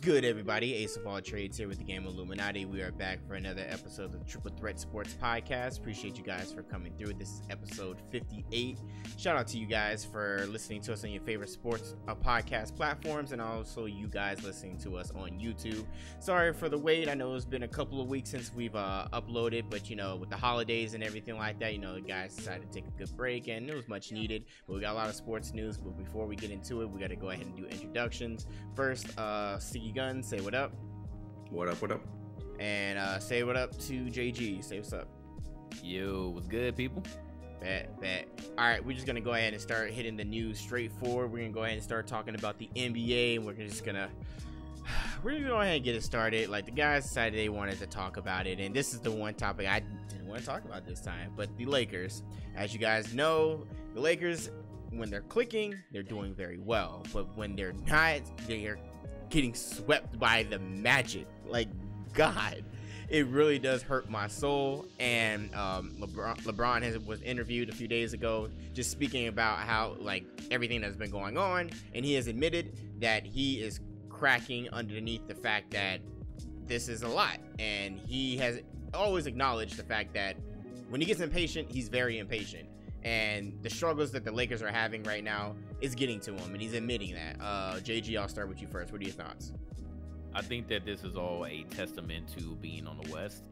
good, everybody? Ace of all trades here with the game Illuminaughty. We are back for another episode of the Triple Threat Sports Podcast. Appreciate you guys for coming through. This is episode 58. Shout out to you guys for listening to us on your favorite sports podcast platforms, and also you guys listening to us on YouTube. Sorry for the wait. I know it's been a couple of weeks since we've uploaded, but you know, with the holidays and everything like that, you know, the guys decided to take a good break, and it was much needed. But we got a lot of sports news. But before we get into it, we got to go ahead and do introductions. First, Sticky Gun, say what up. What up, what up? And say what up to JG. Say what's up. Yo, what's good, people? Bet. All right, we're just going to go ahead and start hitting the news straightforward. We're going to go ahead and start talking about the NBA, and we're going to go ahead and get it started. Like, the guys decided they wanted to talk about it, and this is the one topic I didn't want to talk about this time, but the Lakers. As you guys know, the Lakers, when they're clicking, they're doing very well, but when they're not, they're getting swept by the Magic. Like, God, it really does hurt my soul. And LeBron was interviewed a few days ago, just speaking about how, like, everything that's been going on, and he has admitted that he is cracking underneath the fact that this is a lot, and he has always acknowledged the fact that when he gets impatient, he's very impatient. And the struggles that the Lakers are having right now is getting to him, and he's admitting that. JG, I'll start with you first. What are your thoughts? I think that this is all a testament to being on the West.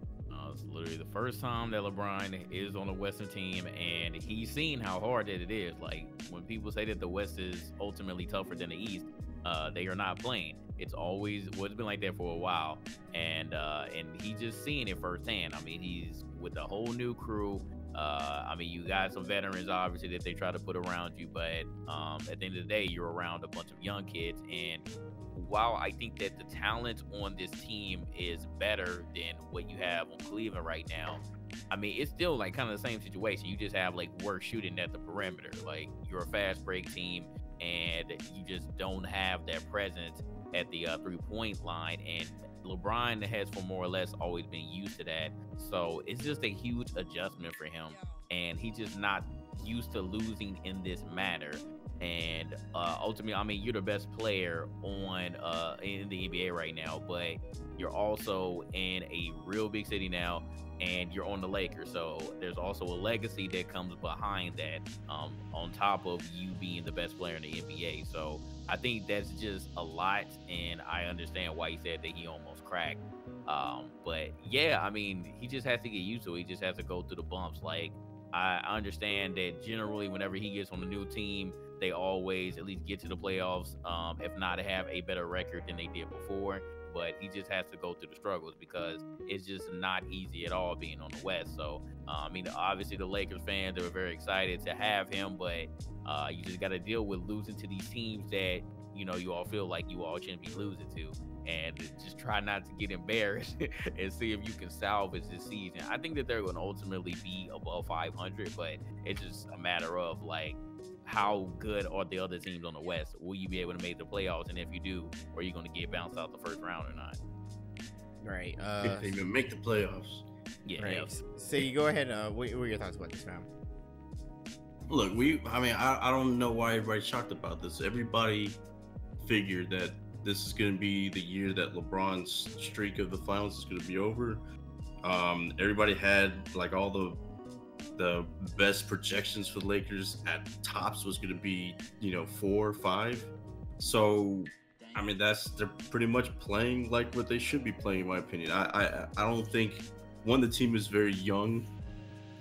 It's literally the first time that LeBron is on a Western team, and he's seen how hard that it is. Like, when people say that the West is ultimately tougher than the East, they are not playing. It's been like that for a while, and he's just seeing it firsthand. I mean, he's with a whole new crew. I mean, you got some veterans, obviously, that they try to put around you, but at the end of the day, you're around a bunch of young kids. And while I think that the talent on this team is better than what you have on Cleveland right now, I mean, it's still like kind of the same situation. You just have like worse shooting at the perimeter. Like, you're a fast break team, and you just don't have that presence at the 3-point line. And LeBron has, for more or less, always been used to that. So it's just a huge adjustment for him, and he's just not used to losing in this manner. And ultimately, I mean, you're the best player in the NBA right now, but you're also in a real big city now, and you're on the Lakers. So there's also a legacy that comes behind that, on top of you being the best player in the NBA. So I think that's just a lot, and I understand why he said that he almost cracked. But yeah, I mean, he just has to get used to it. He just has to go through the bumps. Like, I understand that generally whenever he gets on a new team, they always at least get to the playoffs, if not have a better record than they did before. But he just has to go through the struggles, because it's just not easy at all being on the West. So, I mean, obviously the Lakers fans are very excited to have him, but you just got to deal with losing to these teams that, you know, you all feel like you all shouldn't be losing to, and just try not to get embarrassed and see if you can salvage this season. I think that they're going to ultimately be above 500, but it's just a matter of, like, how good are the other teams on the West? Will you be able to make the playoffs? And if you do, are you going to get bounced out the first round or not? Right. If they even make the playoffs. Yeah. Right. Yeah. So you go ahead. What are your thoughts about this, fam? Look, I don't know why everybody's shocked about this. Everybody figured that this is going to be the year that LeBron's streak of the finals is going to be over. Everybody had, like, all the best projections for the Lakers at tops was going to be, 4 or 5. So, I mean, they're pretty much playing like what they should be playing, in my opinion. I don't think, the team is very young.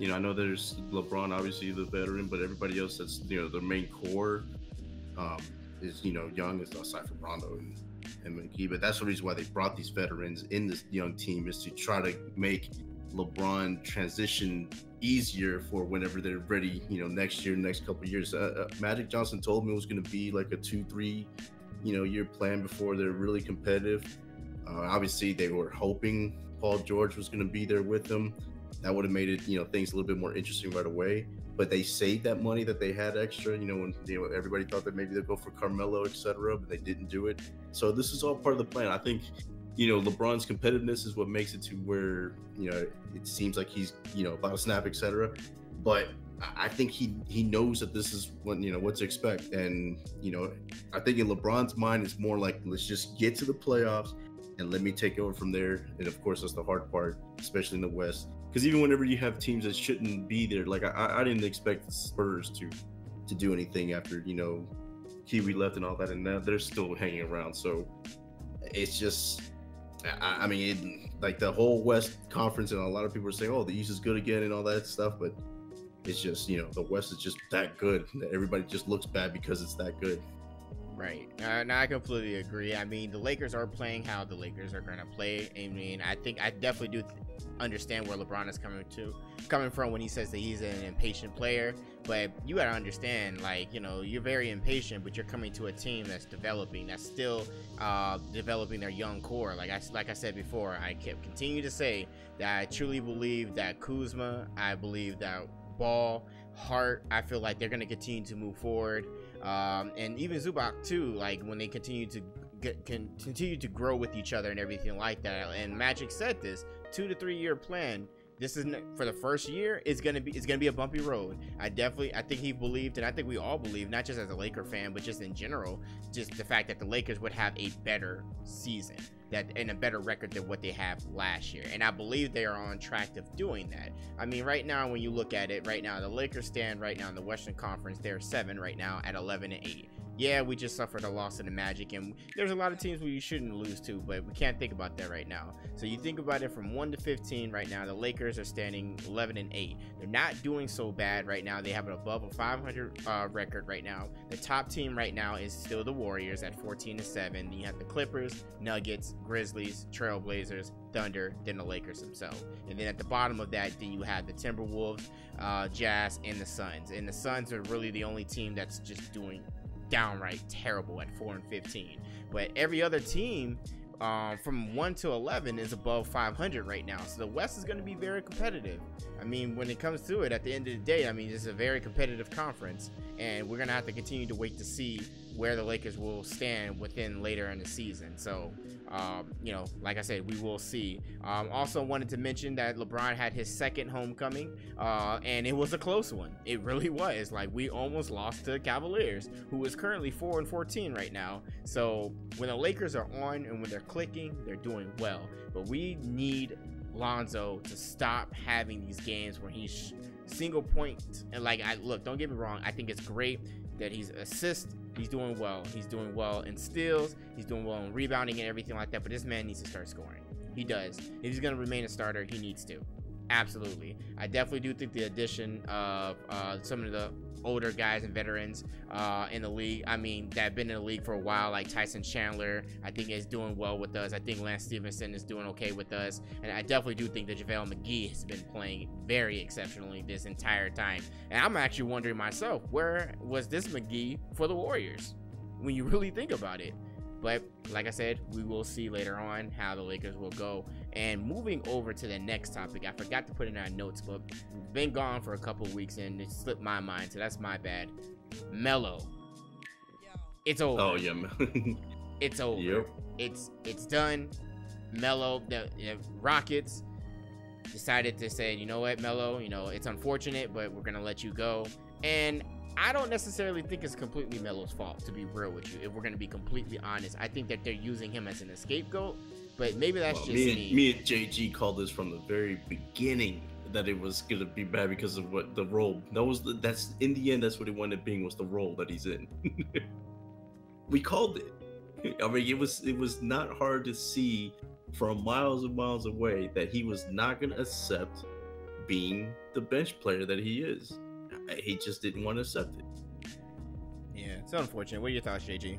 I know there's LeBron, obviously the veteran, but everybody else that's, the main core is, young, aside from Rondo and McGee. But that's the reason why they brought these veterans in this young team, is to try to make LeBron transition easier for whenever they're ready, next year, next couple of years. Magic Johnson told me it was going to be like a 2-3, year plan before they're really competitive. Obviously, they were hoping Paul George was going to be there with them. That would have made it, things a little bit more interesting right away. But they saved that money that they had extra, when everybody thought that maybe they'd go for Carmelo, etc., but they didn't do it. So this is all part of the plan. I think, LeBron's competitiveness is what makes it to where, it seems like he's, about to snap, etc. But I think he knows that this is what what to expect, and I think in LeBron's mind it's more like, let's just get to the playoffs and let me take over from there. And of course that's the hard part, especially in the West, because even whenever you have teams that shouldn't be there, like I didn't expect the Spurs to do anything after Kiwi left and all that, and now they're still hanging around. So it's just, I mean, like the whole West Conference, and a lot of people are saying, oh, the East is good again and all that stuff, but it's just, the West is just that good. Everybody just looks bad because it's that good. Right. No, I completely agree. I mean, the Lakers are playing how the Lakers are going to play. I mean, I think I definitely do understand where LeBron is coming from when he says that he's an impatient player. But you got to understand, like, you're very impatient, but you're coming to a team that's developing, that's still developing their young core. Like I said before, I kept continue to say that I truly believe that Kuzma, I believe that Ball, Hart, I feel like they're going to continue to move forward. And even Zubac too, like when they continue to grow with each other and everything like that. And Magic said this 2 to 3 year plan. This isn't for the first year. It's gonna be a bumpy road. I think he believed, and I think we all believe, not just as a Laker fan, but just in general, just the fact that the Lakers would have a better season, and a better record than what they have last year. And I believe they are on track of doing that. I mean, right now, when you look at it, right now, the Lakers stand right now in the Western Conference. They're 7 right now at 11-8. Yeah, we just suffered a loss in the Magic, and there's a lot of teams we shouldn't lose to, but we can't think about that right now. So you think about it from 1 to 15 right now, the Lakers are standing 11-8. They're not doing so bad right now. They have an above a 500 record right now. The top team right now is still the Warriors at 14-7. Then you have the Clippers, Nuggets, Grizzlies, Trailblazers, Thunder, then the Lakers themselves. And then at the bottom of that, then you have the Timberwolves, Jazz, and the Suns. And the Suns are really the only team that's just doing downright terrible at 4-15. But every other team from 1 to 11 is above 500 right now. So the West is going to be very competitive. I mean, when it comes to it, at the end of the day, I mean, it's a very competitive conference, and we're going to have to continue to wait to see where the Lakers will stand within later in the season. So, like I said, we will see. Also wanted to mention that LeBron had his second homecoming, and it was a close one. It really was. Like, we almost lost to Cavaliers, who is currently 4-14 right now. So when the Lakers are on and when they're clicking, they're doing well. But we need Lonzo to stop having these games where he's single point. And look, don't get me wrong, I think it's great that he's assists. He's doing well. He's doing well in steals. He's doing well in rebounding and everything like that. But this man needs to start scoring. He does. If he's going to remain a starter, he needs to. Absolutely. I definitely do think the addition of some of the older guys and veterans in the league, I mean, that have been in the league for a while, like Tyson Chandler, I think is doing well with us. I think Lance Stevenson is doing okay with us. And I definitely do think that JaVale McGee has been playing very exceptionally this entire time. And I'm actually wondering myself, where was this McGee for the Warriors when you really think about it? But like I said, we will see later on how the Lakers will go. And moving over to the next topic, I forgot to put in our notes, but we've been gone for a couple weeks and it slipped my mind, so that's my bad. Melo. It's over. Oh yeah, it's over. Yep. It's done. Melo, the Rockets decided to say, you know what, Melo, it's unfortunate, but we're gonna let you go. And I don't necessarily think it's completely Melo's fault, to be real with you. If we're going to be completely honest, I think that they're using him as an scapegoat, but maybe that's just me. Me and JG called this from the very beginning that it was going to be bad because of what the role. That's in the end, that's what it wound up being, was the role that he's in. We called it. I mean, it was not hard to see from miles and miles away that he was not going to accept being the bench player that he is. He just didn't want to accept it. Yeah, it's unfortunate. What are your thoughts, JG?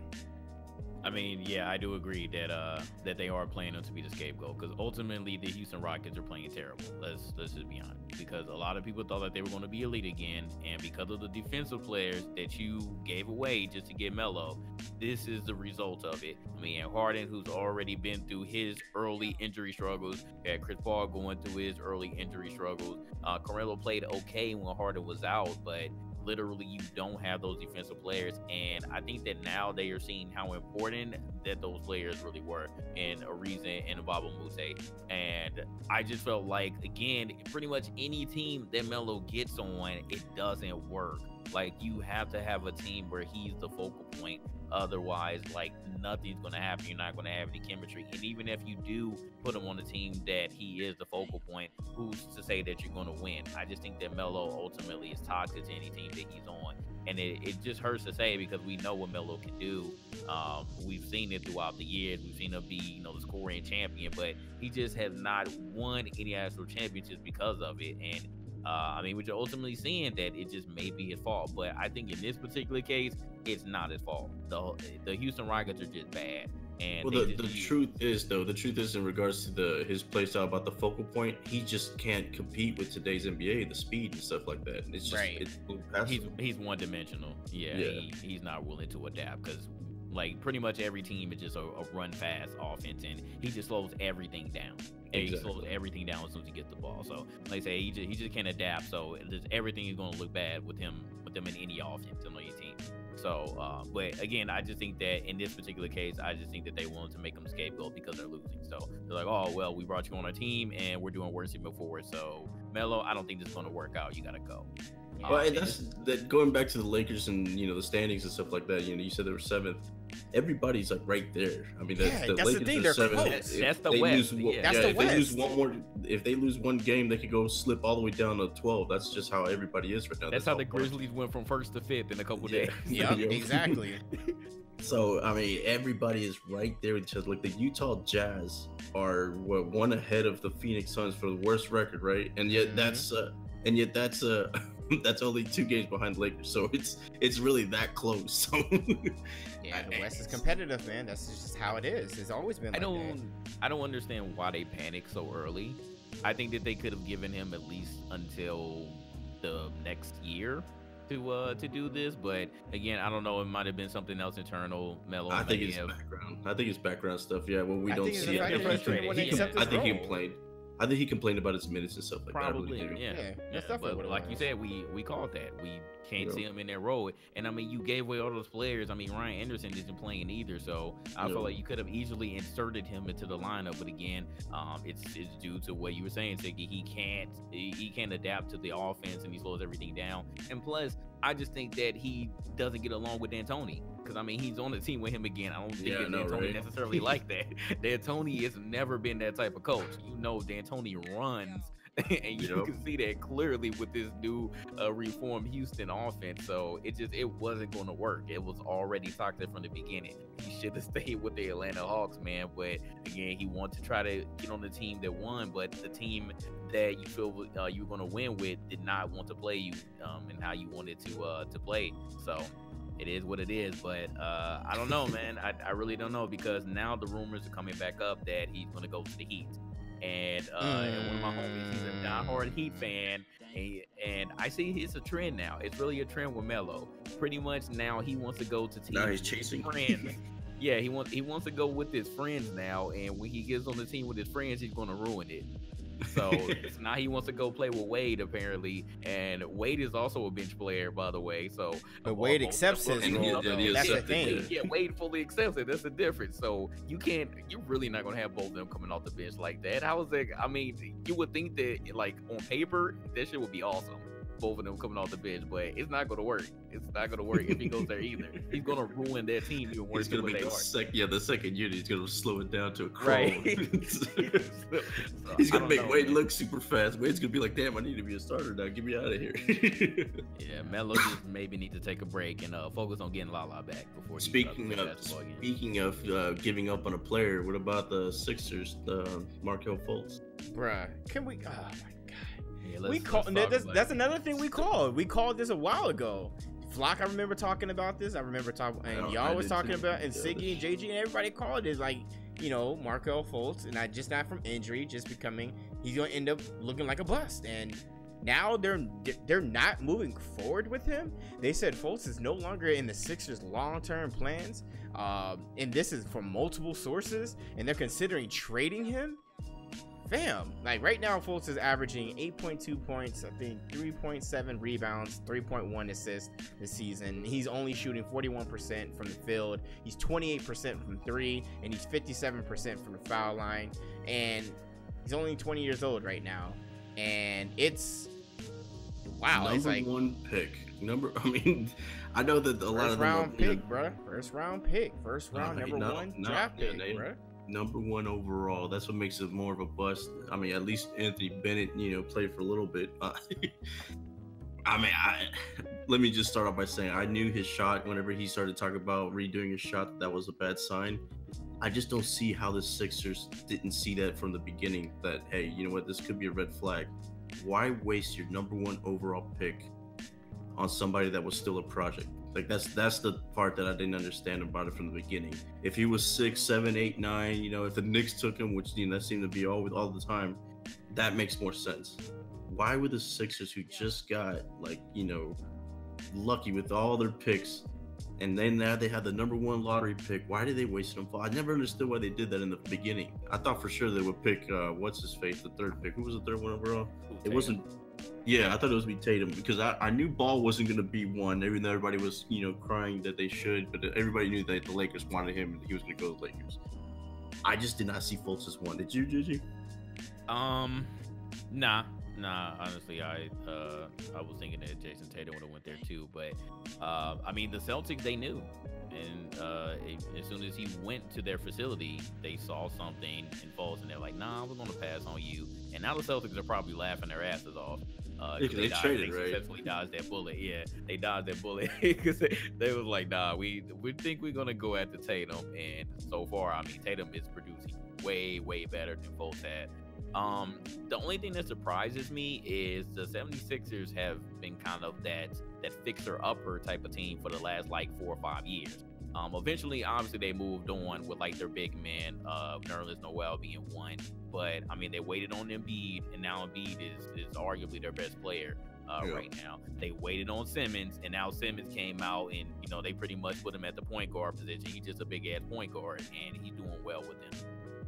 I mean, yeah, I do agree that they are playing him to be the scapegoat, because ultimately the Houston Rockets are playing terrible. Let's just be honest, because a lot of people thought that they were going to be elite again, and because of the defensive players that you gave away just to get Melo, this is the result of it. I mean, Harden, who's already been through his early injury struggles, had Chris Paul going through his early injury struggles. Carmelo played okay when Harden was out, but literally you don't have those defensive players. And I think that now they are seeing how important that those players really were in Ariza and Baba Mute. And I just felt like, again, pretty much any team that Melo gets on, it doesn't work. Like, you have to have a team where he's the focal point. Otherwise, like, nothing's going to happen. You're not going to have any chemistry. And even if you do put him on a team that he is the focal point, who's to say that you're going to win? I just think that Melo ultimately is toxic to any team that he's on. And it just hurts to say, because we know what Melo can do. We've seen it throughout the years. We've seen him be, the scoring champion, but he just has not won any actual championships because of it. And I mean, which you're ultimately seeing that it just may be his fault. But I think in this particular case, it's not his fault. The Houston Rockets are just bad. And well, the truth is in regards to his play style about the focal point, he just can't compete with today's NBA, the speed and stuff like that. It's just Right. he's one dimensional. Yeah. He's not willing to adapt, because like pretty much every team is just a run fast offense, and he just slows everything down. And he slows everything down as soon as he gets the ball. So like I say, he just can't adapt. So just everything is going to look bad with him in any offense on your team. So, but again, I just think that in this particular case, I just think that they wanted to make him scapegoat because they're losing. So they're like, oh, well, we brought you on our team and we're doing worse than before. So Melo, I don't think this is going to work out. You got to go. Well, and that's that. Going back to the Lakers and the standings and stuff like that. You said they were 7th. Everybody's like right there. I mean, the that's Lakers the thing. are They're 7th. close. That's the West. If they lose one more, if they lose one game, they could go slip all the way down to 12. That's just how everybody is right now. That's how the Grizzlies went from 1st to 5th in a couple days. Yep, exactly. So I mean, everybody is right there with each other. Like the Utah Jazz are one ahead of the Phoenix Suns for the worst record, right? And yet that's that's only 2 games behind the Lakers. So it's really that close. So yeah, the West is competitive, man. That's just how it is. It's always been. I don't understand why they panicked so early. I think that they could have given him at least until the next year to do this, but again, I don't know. It might have been something else internal. Melo, I think it's background. I think it's background stuff. Yeah, when we don't see it. I think he complained. I think he complained about his minutes and stuff like Probably, that. Yeah. But like you said, we called that. We can't see him in that role. And I mean, you gave away all those players. I mean, Ryan Anderson isn't playing either, so I feel like you could have easily inserted him into the lineup. But again, it's due to what you were saying, Siggy. He can't adapt to the offense, and he slows everything down. And plus, I just think that he doesn't get along with D'Antoni. Because, I mean, he's on the team with him again. I don't think that D'Antoni necessarily like that. D'Antoni has never been that type of coach. D'Antoni runs, and you can see that clearly with this new reformed Houston offense. So it wasn't going to work. It was already toxic from the beginning. He should have stayed with the Atlanta Hawks, man. But, again, he wanted to try to get on the team that won. But the team that you feel you were going to win with did not want to play you and how you wanted to play. So it is what it is, but I don't know, man. I really don't know, because now the rumors are coming back up that he's going to go to the Heat. And one of my homies, he's a diehard Heat fan, and I see it's a trend now. It's really a trend with Melo. Pretty much now he wants to go to teams. Now he's chasing friends. Yeah, he wants to go with his friends now, and when he gets on the team with his friends, he's going to ruin it. So now he wants to go play with Wade, apparently, and Wade is also a bench player, by the way. So, but Wade accepts his role. That's the thing. Yeah, Wade fully accepts it. That's the difference. So you're really not gonna have both of them coming off the bench like that. How is that? I mean, you would think that, like, on paper, that shit would be awesome. Both of them coming off the bench, but it's not going to work. It's not going to work if he goes there either. He's going to ruin that team even worse than what they are. The second unit, he's going to slow it down to a crawl. Right. He's going to make Wade look super fast. Wade's going to be like, damn, I need to be a starter now. Get me out of here. Yeah, Melo just maybe need to take a break and focus on getting Lala back before. Speaking of giving up on a player, what about the Sixers, Markelle Fultz? Bruh, can we? Oh my. Yeah, that's another thing we called. We called this a while ago. Flock, I remember talking about this. I remember talking, and y'all was talking about, and Siggy and JG and everybody called it like, Markelle Fultz, and not from injury, just becoming, he's gonna end up looking like a bust. And now they're not moving forward with him. They said Fultz is no longer in the Sixers' long-term plans, and this is from multiple sources, and they're considering trading him. fam, like right now, Fultz is averaging 8.2 points, I think 3.7 rebounds, 3.1 assists this season. He's only shooting 41% from the field. He's 28% from three, and he's 57% from the foul line. And he's only 20 years old right now. And it's wow. Number it's like one pick. I mean, I know that a lot of them round pick, bro. First round pick. First round number one draft pick, bro. Number one overall. That's what makes it more of a bust. I mean, at least Anthony Bennett, played for a little bit. I mean, let me just start off by saying I knew his shot whenever he started talking about redoing his shot. That was a bad sign. I just don't see how the Sixers didn't see that from the beginning. That, hey, you know what? This could be a red flag. Why waste your number one overall pick on somebody that was still a project? Like that's the part that I didn't understand about it from the beginning. If he was 6, 7, 8, 9, if the Knicks took him, which that seemed to be all the time, that makes more sense. Why would the Sixers, who just got lucky with all their picks, and then now they have the number one lottery pick, why did they waste them? I never understood why they did that in the beginning. I thought for sure they would pick what's his face, the third pick. Who was the third one overall? It wasn't. Yeah, I thought it was be Tatum because I knew Ball wasn't going to be one. Even though everybody was, crying that they should, but everybody knew that the Lakers wanted him and he was going to go to the Lakers. I just did not see Fultz as one. Did you, Gigi? Nah. Honestly, I was thinking that Jason Tatum would have went there too, but I mean, the Celtics, they knew, and as soon as he went to their facility, they saw something in Fultz, and they're like, "Nah, we're going to pass on you." And now the Celtics are probably laughing their asses off. They traded, right? Successfully dodged that bullet. Yeah, they dodged that bullet because they was like, "Nah, we think we're gonna go after Tatum." And so far, I mean, Tatum is producing way better than Fultz had. The only thing that surprises me is the 76ers have been kind of that fixer-upper type of team for the last 4 or 5 years. Eventually, obviously, they moved on with their big man, Nerlens Noel being one. But I mean, they waited on Embiid, and now Embiid is arguably their best player right now. They waited on Simmons, and now Simmons came out, and they pretty much put him at the point guard position. He's just a big ass point guard, and he's doing well with them.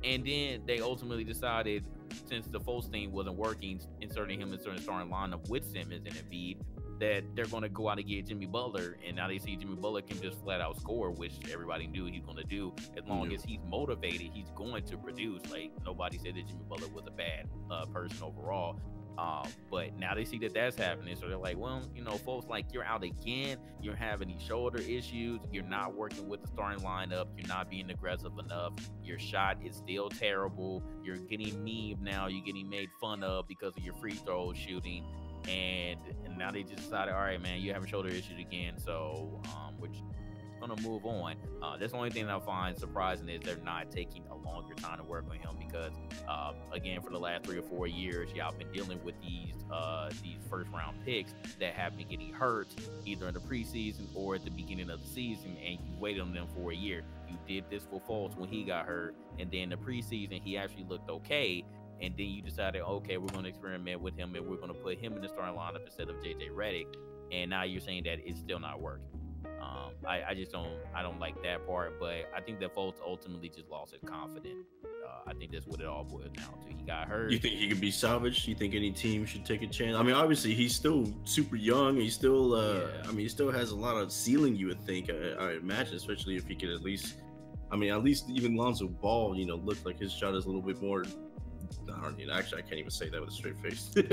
And then they ultimately decided, since the Fultz thing wasn't working, inserting him in certain starting lineup with Simmons and Embiid, that they're going to go out and get Jimmy Butler. And now they see Jimmy Butler can just flat out score, which everybody knew he's going to do. As long as he's motivated, he's going to produce. Nobody said that Jimmy Butler was a bad person overall. But now they see that that's happening. So they're like, well, Fultz, you're out again. You're having these shoulder issues. You're not working with the starting lineup. You're not being aggressive enough. Your shot is still terrible. You're getting memed now. You're getting made fun of because of your free throw shooting. And now they just decided, all right, man, you're having shoulder issues again. So we're just going to move on. That's the only thing that I find surprising is they're not taking a longer time to work on him because, again, for the last 3 or 4 years, y'all been dealing with these first round picks that have been getting hurt either in the preseason or at the beginning of the season, and you waited on them for a year. You did this for Fultz when he got hurt, and then the preseason he actually looked okay. And then you decided, okay, we're going to experiment with him, and we're going to put him in the starting lineup instead of JJ Redick. And now you're saying that it's still not working. I don't like that part, but I think that Fultz ultimately just lost his confidence. I think that's what it all boils down to. He got hurt. You think he could be salvaged? You think any team should take a chance? I mean, obviously he's still super young. He's still, he still has a lot of ceiling. You would think, I imagine, especially if he could at least even Lonzo Ball, looks like his shot is a little bit more. Actually, I can't even say that with a straight face. It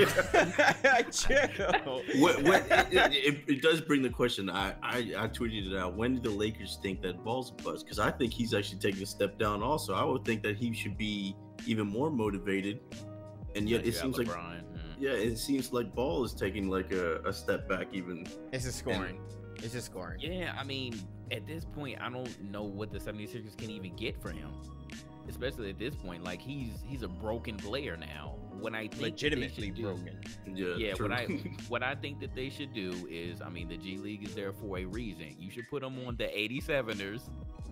does bring the question. I tweeted it out. When do the Lakers think that Ball's a bust? Because I think he's actually taking a step down. Also, I would think that he should be even more motivated. And yet, it seems like it seems like Ball is taking a step back. Even it's just scoring. It's just scoring. Yeah, I mean, at this point, I don't know what the 76ers can even get for him. Especially at this point, he's a broken player now. When I think legitimately broken. What I think that they should do is, I mean, the G League is there for a reason. You should put him on the 87ers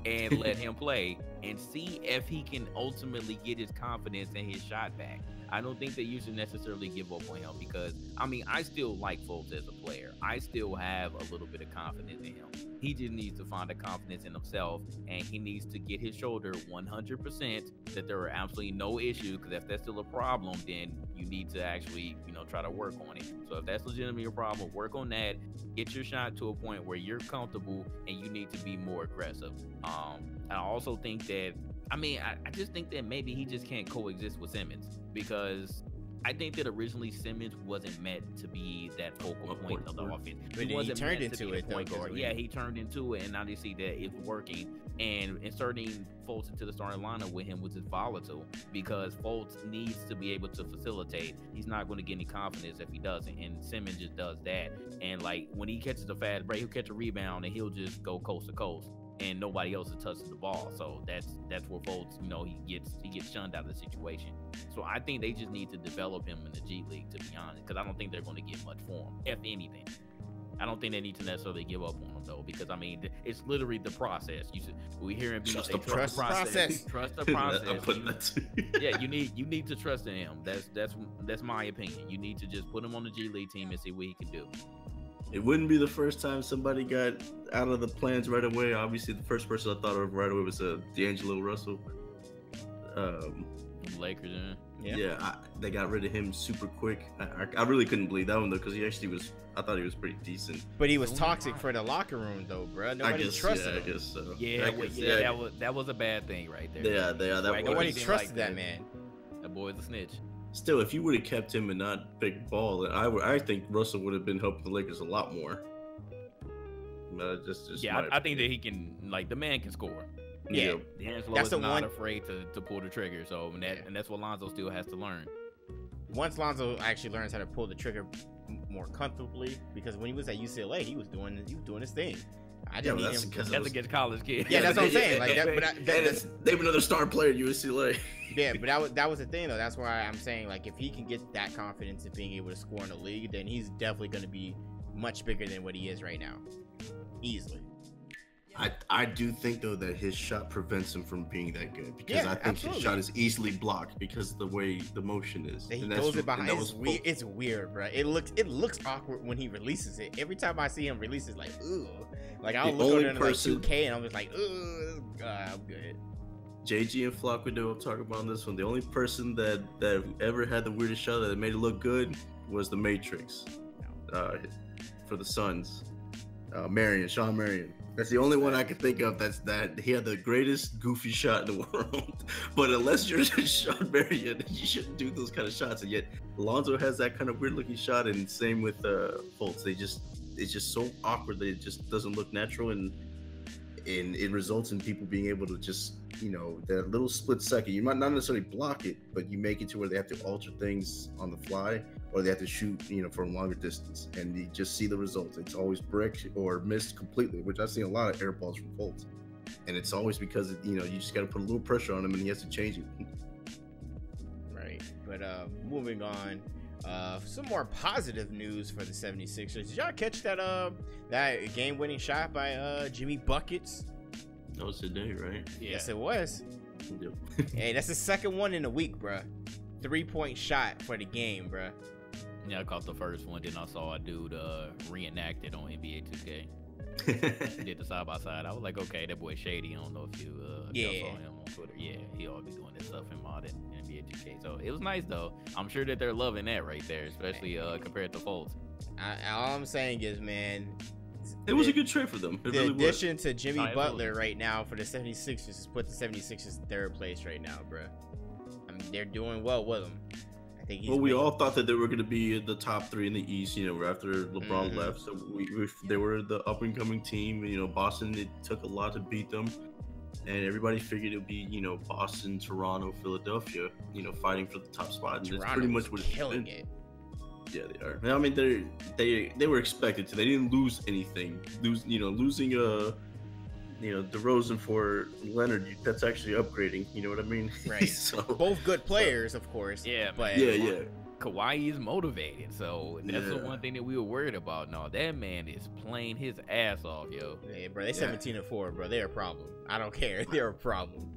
and let him play and see if he can ultimately get his confidence and his shot back. I don't think that you should necessarily give up on him because, I mean, I still like Fultz as a player. I still have a little bit of confidence in him. He just needs to find the confidence in himself, and he needs to get his shoulder 100% that there are absolutely no issues. Because if that's still a problem, then you need to actually, try to work on it. So if that's legitimately a problem, work on that. Get your shot to a point where you're comfortable, and you need to be more aggressive. I also think that, I just think that maybe he just can't coexist with Simmons, because I think that originally Simmons wasn't meant to be that focal point of the offense. But he turned into it, though. Yeah, he turned into it, and now they see that it's working. And inserting Fultz into the starting lineup with him was just volatile, because Fultz needs to be able to facilitate. He's not going to get any confidence if he doesn't, and Simmons just does that. And like when he catches a fast break, he'll catch a rebound and he'll just go coast to coast, and nobody else is touching the ball. So that's where Fultz, he gets shunned out of the situation. So I think they just need to develop him in the G League, to be honest, because I don't think they're going to get much for him, if anything. I don't think they need to necessarily give up on him, though, because it's literally the process. We hear him be trust the process. Trust the process. Yeah, you need to trust in him. That's my opinion. You need to just put him on the G League team and see what he can do. It wouldn't be the first time somebody got out of the plans right away. Obviously, the first person I thought of right away was D'Angelo Russell. Lakers, they got rid of him super quick. I really couldn't believe that one though, because he actually was. I thought he was pretty decent. But he was toxic for the locker room though, bro. Nobody trusted him. I guess so. That was a bad thing right there. Nobody trusted that man. That boy's a snitch. Still, if you would have kept him and not Big Ball, I think Russell would have been helping the Lakers a lot more. I think that he can, the man can score. Yeah, D'Angelo is not afraid to pull the trigger. So and that's what Lonzo still has to learn. Once Lonzo actually learns how to pull the trigger more comfortably, because when he was at UCLA, he was doing his thing. I didn't need him. That's against college kids. Yeah, that's what I'm saying. They have another star player at UCLA. Yeah, but that was the thing though. That's why I'm saying, if he can get that confidence of being able to score in the league, then he's definitely going to be much bigger than what he is right now, easily. I do think though that his shot prevents him from being that good, because I think his shot is easily blocked because of the way the motion is. He throws it behind. It's weird, bro. It looks awkward when he releases it. Every time I see him release it, ooh. I'll look at it 2K and I'm just ooh, I'm good. JG and Flock would know I'm talking about on this one. The only person that ever had the weirdest shot that made it look good was the Matrix. For the Suns. Sean Marion. That's the only one I can think of that he had the greatest goofy shot in the world. But unless you're Sean Marion, you shouldn't do those kind of shots. And yet Lonzo has that kind of weird looking shot, and same with Fultz. It's just so awkward that it just doesn't look natural, and it results in people being able to just, that little split second, you might not necessarily block it, but you make it to where they have to alter things on the fly, or they have to shoot, from a longer distance, and you just see the results. It's always brick or missed completely, which I've seen a lot of air balls from Fultz, and it's always because you just got to put a little pressure on him, and he has to change it. Right, but moving on, some more positive news for the 76ers. Did y'all catch that game-winning shot by Jimmy Buckets? That was today, right? Yes, it was. Yep. Hey, that's the second one in a week, bruh. 3-point shot for the game, bruh. Yeah, I caught the first one. Then I saw a dude reenact it on NBA 2K. Did the side by side. I was like, okay, that boy shady. I don't know if you saw him on Twitter. Yeah, he ought to be doing this stuff in mod and NBA 2K. So it was nice though. I'm sure that they're loving that right there, especially compared to Fultz. All I'm saying is, man, it was a good trade for them. The addition to Jimmy Butler right now for the 76ers has put the 76ers in third place right now, bro. They're doing well with him. I think we all thought that they were going to be in the top 3 in the East, after LeBron left. So they were the up-and-coming team. Boston, it took a lot to beat them. And everybody figured it would be, Boston, Toronto, Philadelphia, fighting for the top spot. And that's pretty much what it's killing it. Yeah, they are. I mean, they were expected to. They didn't lose anything. Losing DeRozan for Leonard, that's actually upgrading. You know what I mean? Right. So, both good players, of course. Yeah, but yeah. Kawhi is motivated, so that's the one thing that we were worried about. No, that man is playing his ass off, yo. Yeah, bro, they 17-4, bro. They're a problem. I don't care. They're a problem.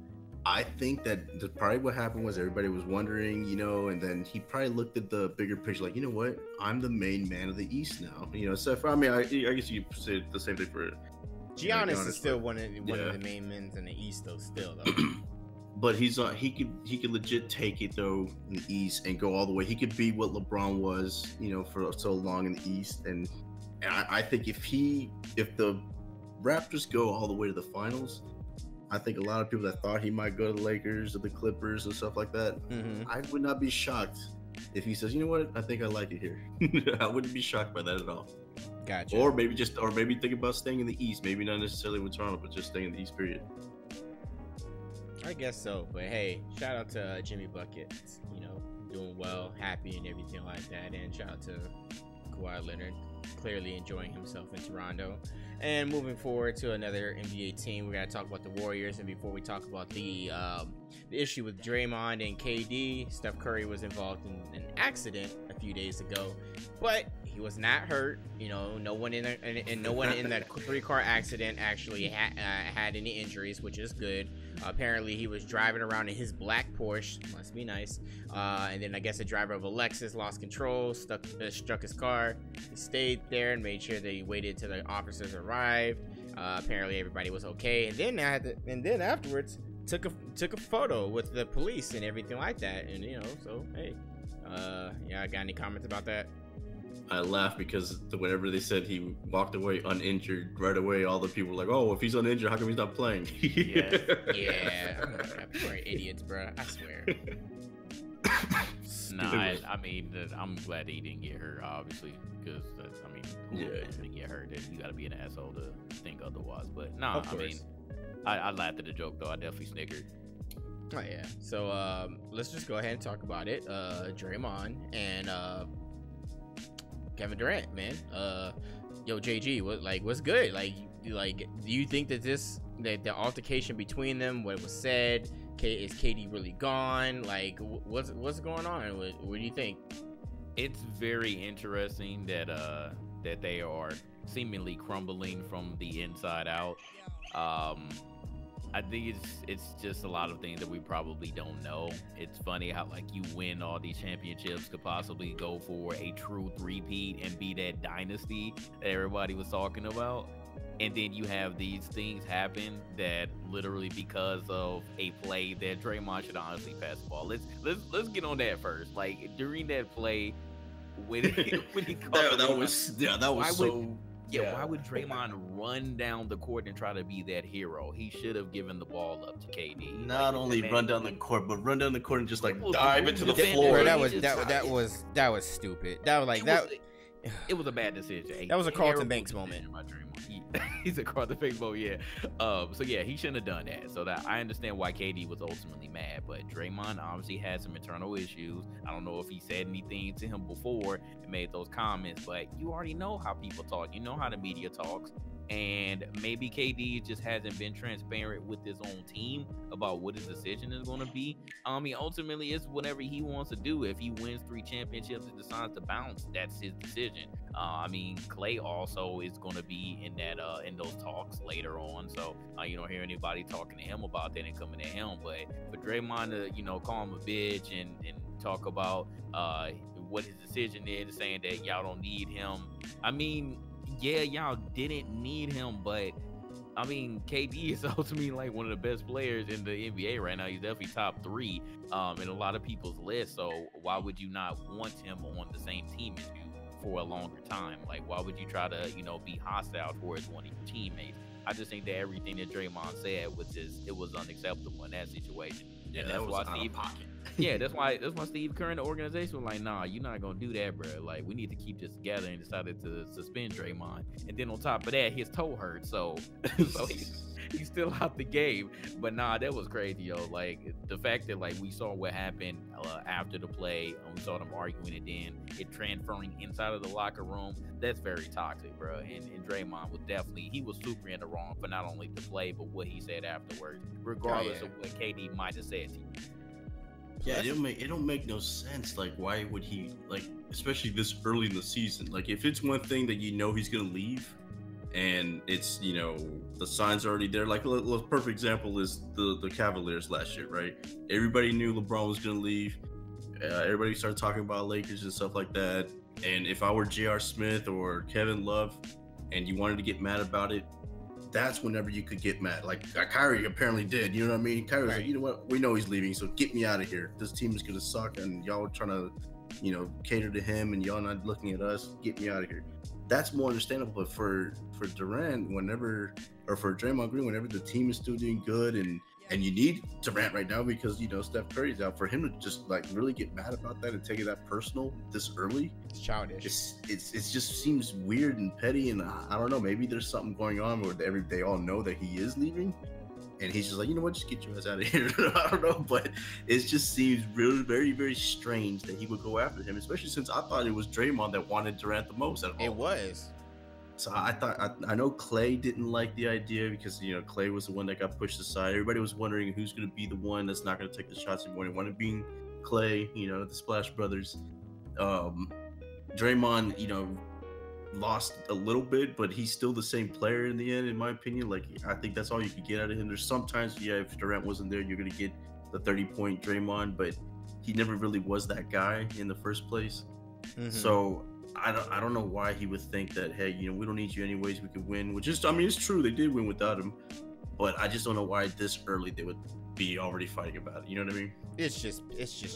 I think that probably what happened was everybody was wondering, and then he probably looked at the bigger picture, like, you know what? I'm the main man of the East now. So I guess you could say the same thing for Giannis is still one of the main men in the East, though. But he could legit take it though in the East and go all the way. He could be what LeBron was, for so long in the East. And I think if the Raptors go all the way to the finals, I think a lot of people that thought he might go to the Lakers or the Clippers and stuff like that, I would not be shocked if he says, you know what, I think I like it here. I wouldn't be shocked by that at all. Gotcha. Or maybe think about staying in the East. Maybe not necessarily with Toronto, but just staying in the East, period. I guess so. But hey, shout out to Jimmy Buckets, doing well, happy and everything like that. And shout out to Kawhi Leonard, clearly enjoying himself in Toronto. And moving forward to another NBA team, we're going to talk about the Warriors. And before we talk about the issue with Draymond and KD, Steph Curry was involved in an accident a few days ago, but he was not hurt. No one in that 3-car accident actually had any injuries, which is good. Apparently, he was driving around in his black Porsche. Must be nice. And then I guess the driver of a Lexus lost control, struck his car. He stayed there and made sure that he waited till the officers arrived. Apparently, everybody was okay. And then afterwards, took a photo with the police and everything like that. And so hey, yeah, got any comments about that? I laughed because whenever they said he walked away uninjured, right away all the people were like, "Oh, if he's uninjured, how come he's not playing?" Yeah. People are idiots, bro. I swear. I mean, I'm glad he didn't get hurt, obviously, because who didn't get hurt? You got to be an asshole to think otherwise. But I laughed at the joke though. I definitely snickered. Oh yeah. So let's just go ahead and talk about it. Draymond and Kevin Durant, man. Yo, JG, what's good? Do you think that the altercation between them, what was said, is KD really gone? What's going on? What do you think? It's very interesting that they are seemingly crumbling from the inside out. I think it's just a lot of things that we probably don't know. It's funny how you win all these championships, could possibly go for a true three-peat and be that dynasty that everybody was talking about, and then you have these things happen that literally because of a play that Draymond should honestly pass the ball. Let's get on that first. During that play, when he that was so. Why would Draymond run down the court and try to be that hero? He should have given the ball up to KD. Not only run down the court, but run down the court and just dive into the floor. That was stupid. It was a bad decision. That was a Carlton Banks moment. He's a Carlton Banks moment, yeah. So yeah, he shouldn't have done that. So that I understand why KD was ultimately mad, but Draymond obviously had some internal issues. I don't know if he said anything to him before and made those comments, but you already know how people talk. You know how the media talks. And maybe KD just hasn't been transparent with his own team about what his decision is going to be. Ultimately, it's whatever he wants to do. If he wins 3 championships and decides to bounce, that's his decision. Clay also is going to be in that in those talks later on. So you don't hear anybody talking to him about that and coming at him. But for Draymond to call him a bitch and talk about what his decision is, saying that y'all don't need him. Yeah, y'all didn't need him, but KD is ultimately one of the best players in the NBA right now. He's definitely top 3 in a lot of people's list. So why would you not want him on the same team as you for a longer time? Why would you try to be hostile towards one of your teammates? I just think that everything that Draymond said was unacceptable in that situation. Yeah, and that's why Steve pocket. Yeah, that's why Steve Kerr and the organization was like, nah, you're not gonna do that, bro. We need to keep this together, and decided to suspend Draymond. And then on top of that, his toe hurt, so he's still out the game. But nah, that was crazy, yo. The fact that we saw what happened after the play, and we saw them arguing, and then it transferring inside of the locker room. That's very toxic, bro. And Draymond was super in the wrong for not only the play but what he said afterwards, regardless of what KD might have said to you. Yeah, it don't make no sense. Why would he especially this early in the season? If it's one thing that he's gonna leave, and it's the signs are already there. A perfect example is the Cavaliers last year, right? Everybody knew LeBron was gonna leave. Everybody started talking about Lakers and stuff like that. And if I were J.R. Smith or Kevin Love, and you wanted to get mad about it, that's whenever you could get mad. Like Kyrie apparently did. You know what I mean? Kyrie was like, you know what? We know he's leaving, so get me out of here. This team is gonna suck, and y'all are trying to, cater to him, and y'all not looking at us. Get me out of here. That's more understandable. But for Durant, or for Draymond Green, whenever the team is still doing good, and you need Durant right now because Steph Curry's out, for him to just like really get mad about that and take it that personal this early, it's childish. It just seems weird and petty, and I don't know. Maybe there's something going on where they all know that he is leaving, and he's just like, you know what, just get your ass out of here. I don't know, but it just seems really very, very strange that he would go after him, especially since I thought it was Draymond that wanted Durant the most at all. It was. So I know Clay didn't like the idea because Clay was the one that got pushed aside. Everybody was wondering who's going to be the one that's not going to take the shots anymore. They wanted being Clay, the Splash Brothers. Draymond, lost a little bit, but he's still the same player in the end, in my opinion. Like, I think that's all you could get out of him. There's sometimes, if Durant wasn't there, you're going to get the 30-point Draymond, but he never really was that guy in the first place. Mm-hmm. So I don't know why he would think that, hey, we don't need you anyways, we could win, which is, it's true, they did win without him, but I just don't know why this early they would be already fighting about it. You know what I mean? It's just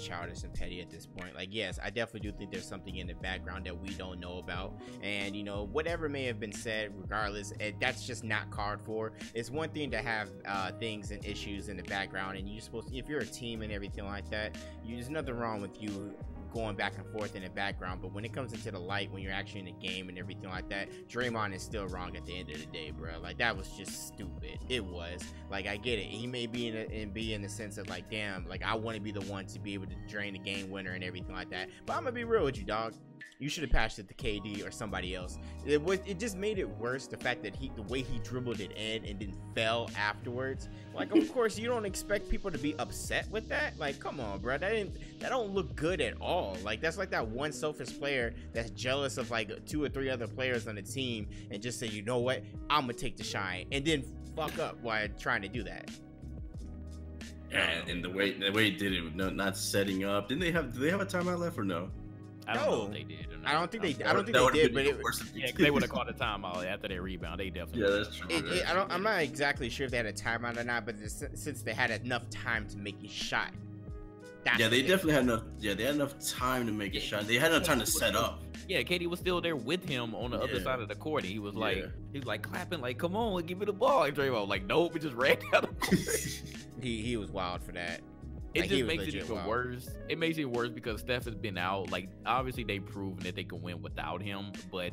childish and petty at this point. Like, yes, I definitely do think there's something in the background that we don't know about, and whatever may have been said, regardless, that's just not called for. It's one thing to have things and issues in the background, and you're supposed to, if you're a team and everything like that, there's nothing wrong with you going back and forth in the background, but when it comes into the light, when you're actually in the game and everything like that, Draymond is still wrong at the end of the day, bro. Like, that was just stupid. It was. Like, I get it, he may be in the sense of like, damn, like, I want to be the one to be able to drain the game winner and everything like that, but I'm gonna be real with you, dog. You should have passed it to KD or somebody else. It just made it worse, the fact that the way he dribbled it in and then fell afterwards. Like, of course, you don't expect people to be upset with that. Like, come on, bro. That don't look good at all. Like, that's like that one selfish player that's jealous of like 2 or 3 other players on the team and just say, you know what, I'm gonna take the shine, and then fuck up while trying to do that. Yeah, and the way he did it, not setting up. Do they have a timeout left or no? I don't know if they did or not. I don't think they did, but they would have caught a timeout after their rebound. They definitely. Yeah, that's true. I'm not exactly sure if they had a timeout or not, but since they had enough time to make a shot. They definitely had enough. Yeah, they had enough time to make a shot. They had enough time to set up. Yeah, KD was still there with him on the other side of the court, and he was like clapping, like, "Come on, give me the ball." And Draymond was like, "Nope," he just ran out of the court. He was wild for that. It just makes it even worse. It makes it worse because Steph has been out. Like, obviously they've proven that they can win without him, but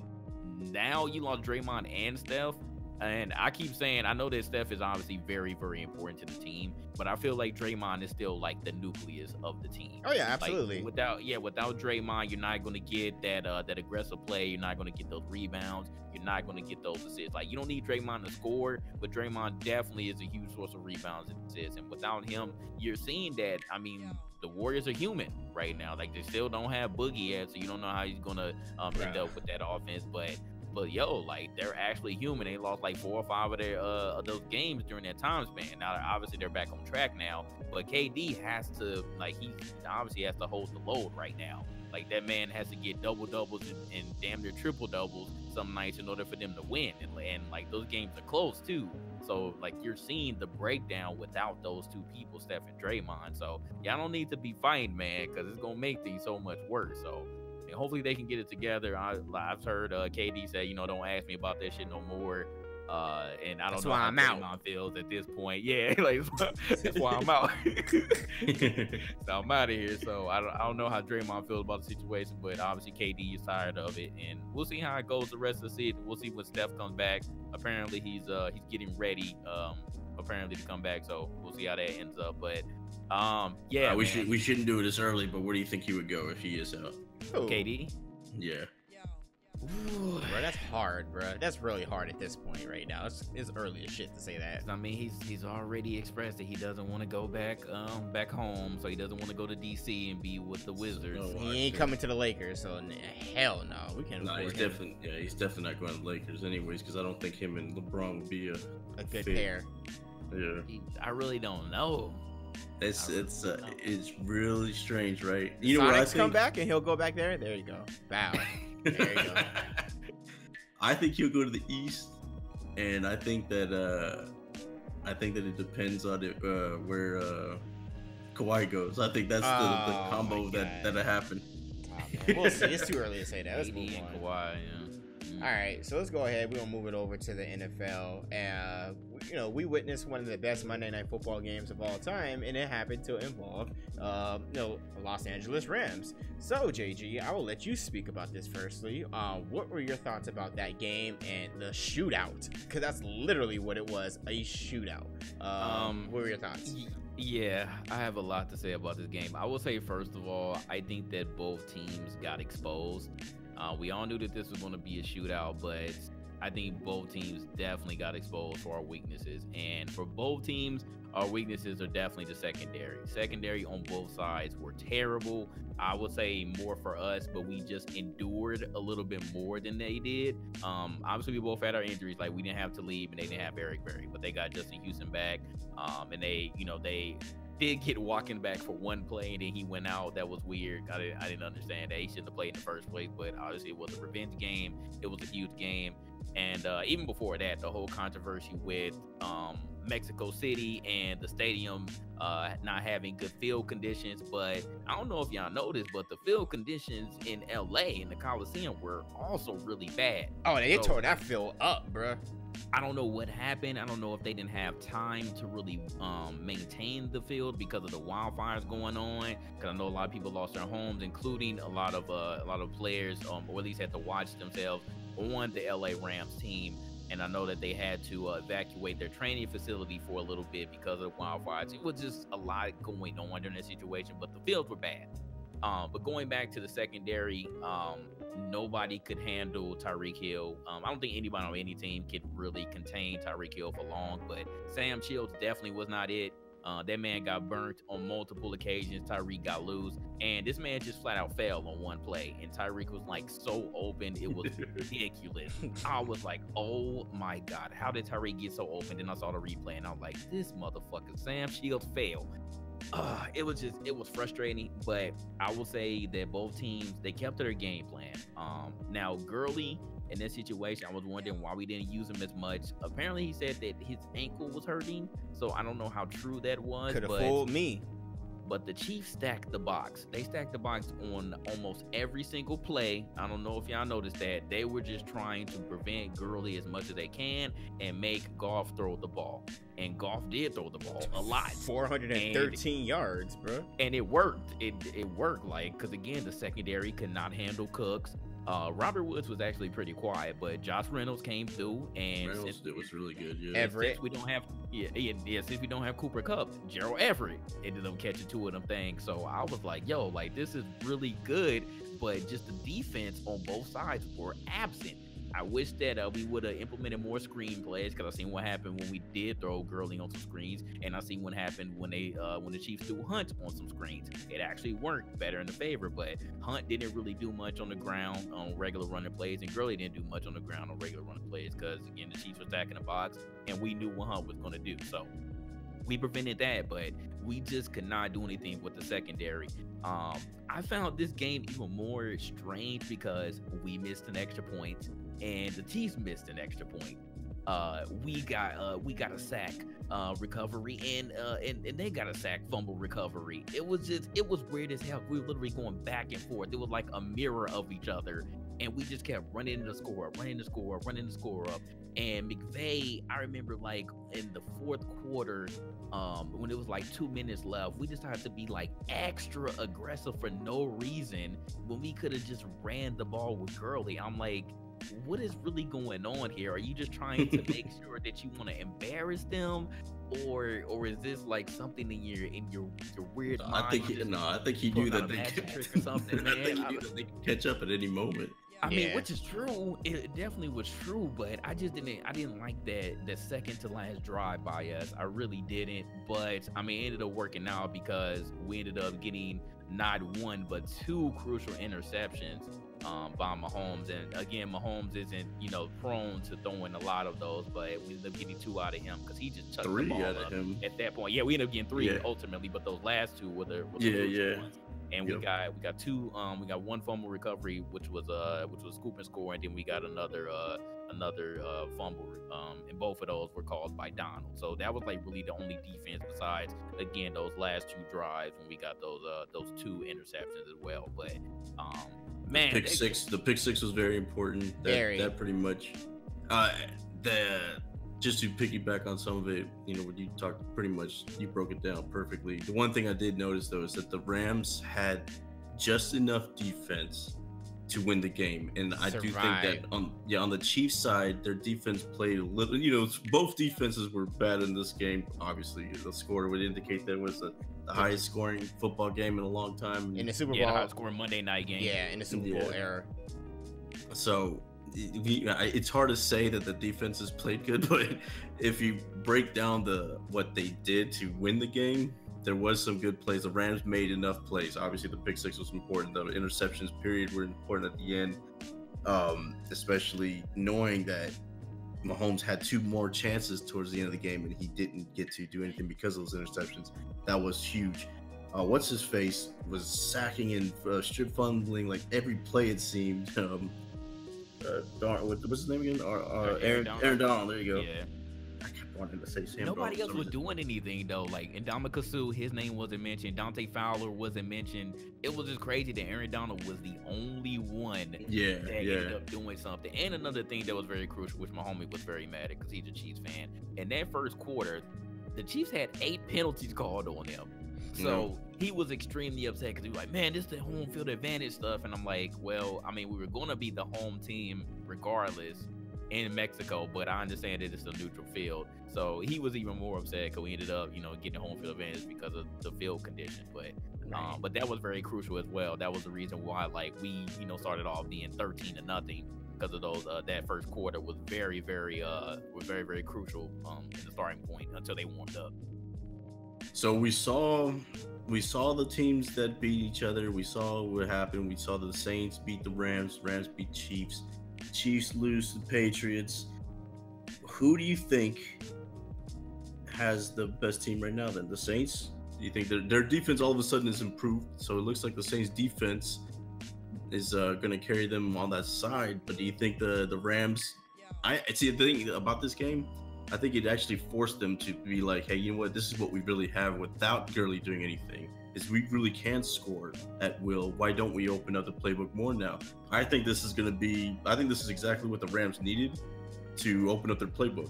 now you lost Draymond and Steph. And I keep saying, I know that Steph is obviously very, very important to the team, but I feel like Draymond is still like the nucleus of the team. Oh yeah, absolutely. Like, without Draymond, you're not going to get that aggressive play. You're not going to get those rebounds. You're not going to get those assists. Like, you don't need Draymond to score, but Draymond definitely is a huge source of rebounds and assists. And without him, you're seeing that. I mean, the Warriors are human right now. Like, they still don't have Boogie yet, so you don't know how he's going to end up with that offense. But yo, like, they're actually human. They lost like 4 or 5 of those games during that time span. Now, obviously, they're back on track now. But KD has to, like, he obviously has to hold the load right now. Like, that man has to get double doubles and damn near triple doubles some nights in order for them to win. And like, those games are close too. So like, you're seeing the breakdown without those 2 people, Steph and Draymond. So y'all don't need to be fighting, man, because it's gonna make things so much worse. So and hopefully they can get it together. I've heard KD say, don't ask me about that shit no more. And I don't know how Draymond feels at this point. Yeah, like, that's why I'm out. So I'm out of here. So I don't know how Draymond feels about the situation, but obviously KD is tired of it, and we'll see how it goes the rest of the season. We'll see when Steph comes back. Apparently he's getting ready apparently to come back, so we'll see how that ends up. But we shouldn't do it this early, but where do you think he would go if he is out? KD? Yeah. Ooh, bro, that's hard, bro. That's really hard at this point right now. It's early as shit to say that. I mean, he's already expressed that he doesn't want to go back home, so he doesn't want to go to DC and be with the Wizards. He ain't coming to the Lakers, so hell no. We can't. No, he's definitely not going to the Lakers anyways, because I don't think him and LeBron would be a good pair. Yeah. I really don't know. It's really strange, right? You know what I think? Come back and he'll go back there. There you go. Bow. There you go. I think he'll go to the East, and I think that it depends on where Kawhi goes. I think that's the combo that happened. Oh, man. We'll see. It's too early to say that. Let's AD move and on. Kawhi, yeah. All right, so let's go ahead. We're gonna move it over to the NFL. We witnessed one of the best Monday Night Football games of all time, and it happened to involve, the Los Angeles Rams. So, JG, I will let you speak about this firstly. What were your thoughts about that game and the shootout? Because that's literally what it was, a shootout. What were your thoughts? Yeah, I have a lot to say about this game. I will say, first of all, I think that both teams got exposed. We all knew that this was going to be a shootout, but I think both teams definitely got exposed for our weaknesses. And for both teams, our weaknesses are definitely the secondary. Secondary on both sides were terrible. I would say more for us, but we just endured a little bit more than they did. Obviously, we both had our injuries. Like, we didn't have to leave, and they didn't have Eric Berry, but they got Justin Houston back. And they did get walking back for one play, and then he went out. That was weird. I didn't understand that. He shouldn't have played in the first place, but obviously it was a revenge game. It was a huge game. And even before that, the whole controversy with Mexico City and the stadium not having good field conditions. But I don't know if y'all noticed, but the field conditions in LA in the Coliseum were also really bad. Oh, they tore that field up, bruh. I don't know what happened. I don't know if they didn't have time to really maintain the field because of the wildfires going on. Because I know a lot of people lost their homes, including a lot of players, or at least had to watch themselves on the LA Rams team. And I know that they had to evacuate their training facility for a little bit because of the wildfires. It was just a lot going on during that situation, but the fields were bad. But going back to the secondary, nobody could handle Tyreek Hill. I don't think anybody on any team could really contain Tyreek Hill for long, but Sam Shields definitely was not it. That man got burnt on multiple occasions. Tyreek got loose, and this man just flat out fell on one play, and Tyreek was like so open, it was ridiculous. I was like, oh my God, how did Tyreek get so open? Then I saw the replay, and I was like, this motherfucker, Sam Shields failed. It was frustrating, but I will say that both teams, they kept to their game plan. Now Gurley, in this situation, I was wondering why we didn't use him as much. Apparently he said that his ankle was hurting, so I don't know how true that was. Could have fooled me. But the Chiefs stacked the box. They stacked the box on almost every single play. I don't know if y'all noticed that. They were just trying to prevent Gurley as much as they can and make Goff throw the ball. And Goff did throw the ball a lot. 413 yards, bro. And it worked. It worked, like, because again, the secondary could not handle Cooks. Robert Woods was actually pretty quiet, but Josh Reynolds came through, and Reynolds was really good. Yeah. Everett. Since we don't have, since we don't have Cooper Kupp, Gerald Everett ended up catching two of them things. So I was like, yo, like, this is really good, but just the defense on both sides were absent. I wish that we would have implemented more screen plays, because I seen what happened when we did throw Gurley on some screens, and I seen what happened when the Chiefs threw Hunt on some screens. It actually worked better in the favor, but Hunt didn't really do much on the ground on regular running plays, and Gurley didn't do much on the ground on regular running plays, because again, the Chiefs were stacking the box, and we knew what Hunt was going to do. So we prevented that, but we just could not do anything with the secondary. I found this game even more strange because we missed an extra point, and the Chiefs missed an extra point. We got a sack recovery, and they got a sack fumble recovery. It was weird as hell. We were literally going back and forth. It was like a mirror of each other, and we just kept running the score up. And McVay, I remember, like, in the fourth quarter, when it was like 2 minutes left, we decided to be like extra aggressive for no reason when we could have just ran the ball with Gurley. I'm like, what is really going on here? Are you just trying to make sure that you want to embarrass them, or is this like something in your weird mind? I think he knew that they or something, man. I think he knew that they could catch up at any moment. I mean, which is true. It definitely was true, but I didn't like that second to last drive by us. I really didn't. But I mean, it ended up working out because we ended up getting not one but two crucial interceptions by Mahomes. And again, Mahomes isn't prone to throwing a lot of those, but we ended up getting two out of him because he just chucked the ball up at that point. Yeah, we ended up getting three ultimately, but those last two were the ones. And we got two. We got one fumble recovery, which was scoop and score, and then we got another another fumble, and both of those were caused by Donald. So that was like really the only defense besides, again, those last 2 drives when we got those 2 interceptions as well. But man, the pick six was very important. That pretty much just to piggyback on some of it, when you talked, pretty much you broke it down perfectly. The one thing I did notice though is that the Rams had just enough defense to win the game, and I do think that on the Chiefs side, their defense played a little. Both defenses were bad in this game. Obviously, the score would indicate that it was the highest scoring football game in a long time in the Super Bowl. Yeah, the highest scoring Monday night game. Yeah, in the Super Bowl era. So it's hard to say that the defenses played good, but if you break down what they did to win the game, there was some good plays. The Rams made enough plays. Obviously, the pick six was important. The interceptions period were important at the end, especially knowing that Mahomes had 2 more chances towards the end of the game, and he didn't get to do anything because of those interceptions. That was huge. What's his face was sacking and strip fumbling like every play, it seemed. What's his name again? Aaron Donald. There you go. Yeah. I kept wanting to say Sam. Nobody else was doing anything though. Like Ndamukong Suh, his name wasn't mentioned. Dante Fowler wasn't mentioned. It was just crazy that Aaron Donald was the only one that ended up doing something. And another thing that was very crucial, which my homie was very mad at because he's a Chiefs fan. In that first quarter, the Chiefs had 8 penalties called on them. So he was extremely upset because he was like, man, this is the home field advantage stuff. And I'm like, well, I mean, we were going to be the home team regardless in Mexico, but I understand that it's a neutral field. So he was even more upset because we ended up, getting home field advantage because of the field conditions. But that was very crucial as well. That was the reason why, like, we, started off being 13-0 because of those. That first quarter was very, very crucial in the starting point until they warmed up. So we saw the teams that beat each other. We saw what happened. We saw the Saints beat the Rams. Rams beat Chiefs. Chiefs lose to the Patriots. Who do you think has the best team right now then? The Saints? Do you think their defense all of a sudden is improved? So it looks like the Saints defense is going to carry them on that side. But do you think the Rams? I see the thing about this game. I think it actually forced them to be like, hey, you know what? This is what we really have without Gurley doing anything. Is we really can score at will. Why don't we open up the playbook more now? I think this is exactly what the Rams needed to open up their playbook.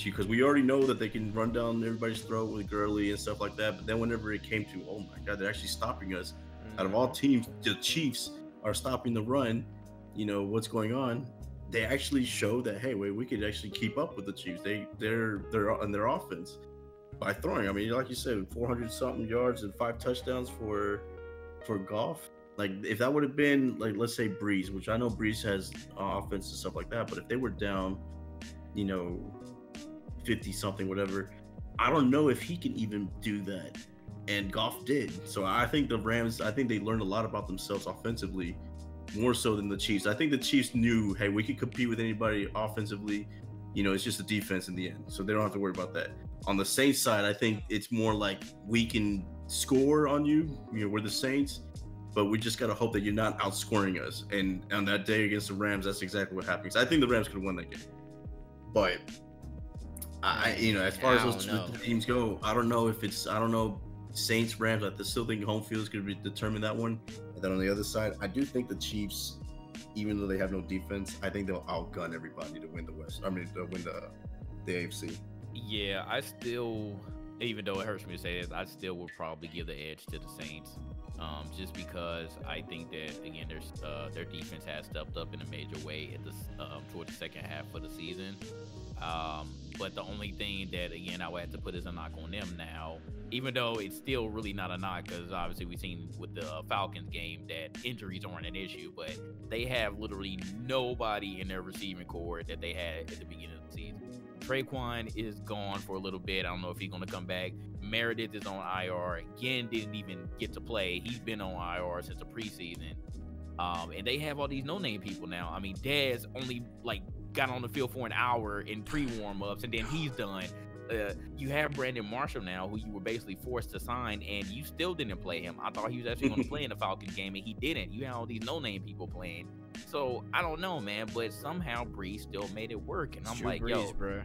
Because we already know that they can run down everybody's throat with Gurley and stuff like that. But then whenever it came to, oh my God, they're actually stopping us. Out of all teams, the Chiefs are stopping the run. What's going on? They actually showed that, hey, wait, we could actually keep up with the Chiefs. They're on their offense by throwing. I mean, like you said, 400-something yards and 5 touchdowns for Goff. Like, if that would have been, like, let's say Breeze, which I know Breeze has offense and stuff like that, but if they were down, 50-something, whatever, I don't know if he can even do that. And Goff did. So I think the Rams, they learned a lot about themselves offensively, more so than the Chiefs. I think the Chiefs knew, hey, we could compete with anybody offensively. It's just the defense in the end. So they don't have to worry about that. On the Saints side, I think it's more like we can score on you. We're the Saints, but we just got to hope that you're not outscoring us. And on that day against the Rams, that's exactly what happened. So I think the Rams could have won that game. But, as far as those two teams go, I don't know Saints, Rams. I still think home field is going to determine that one. And then on the other side, I do think the Chiefs, even though they have no defense, I think they'll outgun everybody to win the West. I mean, to win the AFC. Yeah, I still, even though it hurts me to say this, I still would probably give the edge to the Saints, just because I think that, again, their defense has stepped up in a major way toward the second half of the season. But the only thing that, again, I would have to put as a knock on them now, even though it's still really not a knock, because obviously we've seen with the Falcons game that injuries aren't an issue, but they have literally nobody in their receiving core that they had at the beginning of the season. Traquan is gone for a little bit. I don't know if he's going to come back. Meredith is on IR. Again, didn't even get to play. He's been on IR since the preseason. And they have all these no-name people now. I mean, Dez only, got on the field for an hour in pre-warm-ups, and then he's done. You have Brandon Marshall now, who you were basically forced to sign, and you still didn't play him. I thought he was actually going to play in the Falcons game, and he didn't. You had all these no-name people playing. So I don't know, man, but somehow Brees still made it work, and I'm Drew like, Brees, yo, bro.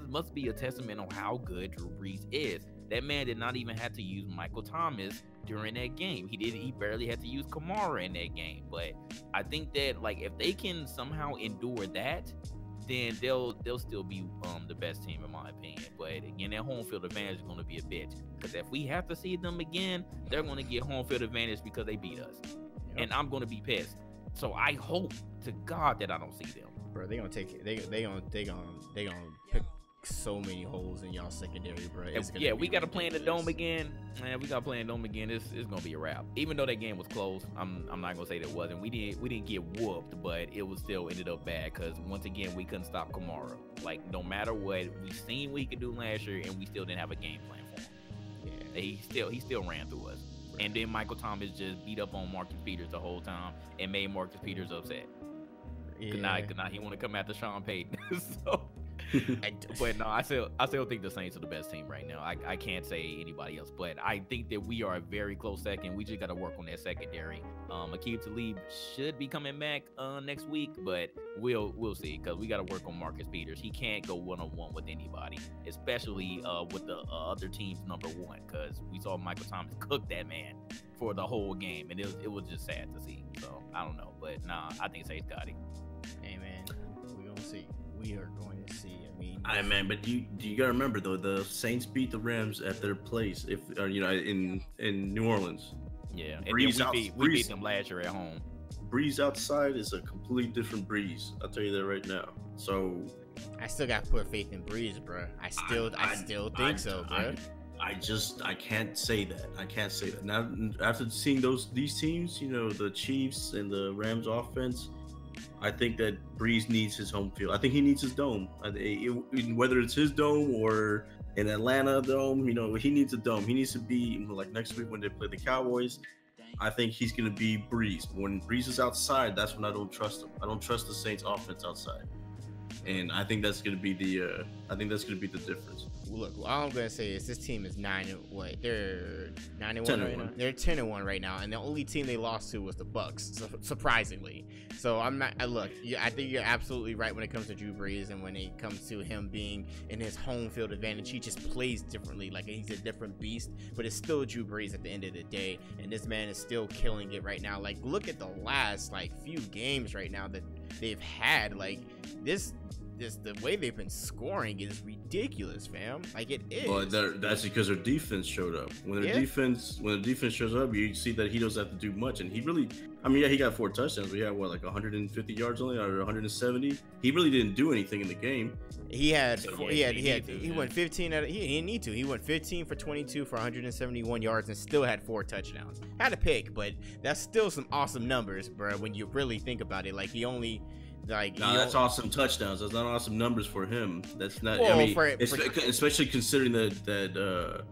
Must be a testament on how good Drew Brees is. That man did not even have to use Michael Thomas during that game. He barely had to use Kamara in that game. But I think that like if they can somehow endure that, then they'll still be the best team in my opinion. But again, that home field advantage is going to be a bitch, because if we have to see them again, they're going to get home field advantage because they beat us, and I'm going to be pissed. So I hope to God that I don't see them. Bro, they gonna take it. They gonna pick so many holes in y'all secondary, bro. Yeah, we got to play in the dome again. Man, we got to play in the dome again. It's gonna be a wrap. Even though that game was close, I'm not gonna say that it wasn't. We didn't get whooped, but it was still ended up bad because once again we couldn't stop Kamara. Like no matter what, we seen what he could do last year, and we still didn't have a game plan for him. Yeah, he still ran through us. And then Michael Thomas just beat up on Marcus Peters the whole time and made Marcus Peters upset. Yeah. Cause now he want to come after Sean Payton. So, but no, I still think the Saints are the best team right now. I can't say anybody else, but I think that we are a very close second. We just got to work on that secondary. Aqib Talib should be coming back next week, but we'll see, because we got to work on Marcus Peters. He can't go one-on-one with anybody, especially with the other team's number one, because we saw Michael Thomas cook that man for the whole game, and it was just sad to see. So I don't know, but nah, I think Saints got it. Hey man, we're gonna see. We are going to see. But you gotta remember though, the Saints beat the Rams at their place, in New Orleans. Yeah, and we beat them last year at home. Breeze outside is a completely different breeze. I'll tell you that right now. So I still got to put faith in Breeze, bro. I still think so, bro. I can't say that. I can't say that. Now after seeing these teams, the Chiefs and the Rams offense, I think that Breeze needs his home field. I think he needs his dome. Whether it's his dome or an Atlanta dome, he needs a dome. He needs to be like next week when they play the Cowboys. I think he's going to be Breeze. When Breeze is outside, that's when I don't trust him. I don't trust the Saints offense outside. And I think that's going to be the difference. Look, all I'm gonna say is this team is 9-1. They're 9-1 right now. They're 10-1 right now, and the only team they lost to was the Bucks, surprisingly. So I'm not. I think you're absolutely right when it comes to Drew Brees, and when it comes to him being in his home field advantage, he just plays differently. Like he's a different beast, but it's still Drew Brees at the end of the day, and this man is still killing it right now. Like look at the last few games right now that they've had. Like this. The way they've been scoring is ridiculous, fam. Like it is. But that's because their defense showed up. When the defense shows up, you see that he doesn't have to do much. And he really, he got 4 touchdowns. We had 150 yards only, or 170. He really didn't do anything in the game. He went 15. He didn't need to. He went 15 for 22 for 171 yards and still had 4 touchdowns. Had a pick, but that's still some awesome numbers, bro. When you really think about it, that's awesome touchdowns. That's not awesome numbers for him. That's not. Well, especially considering that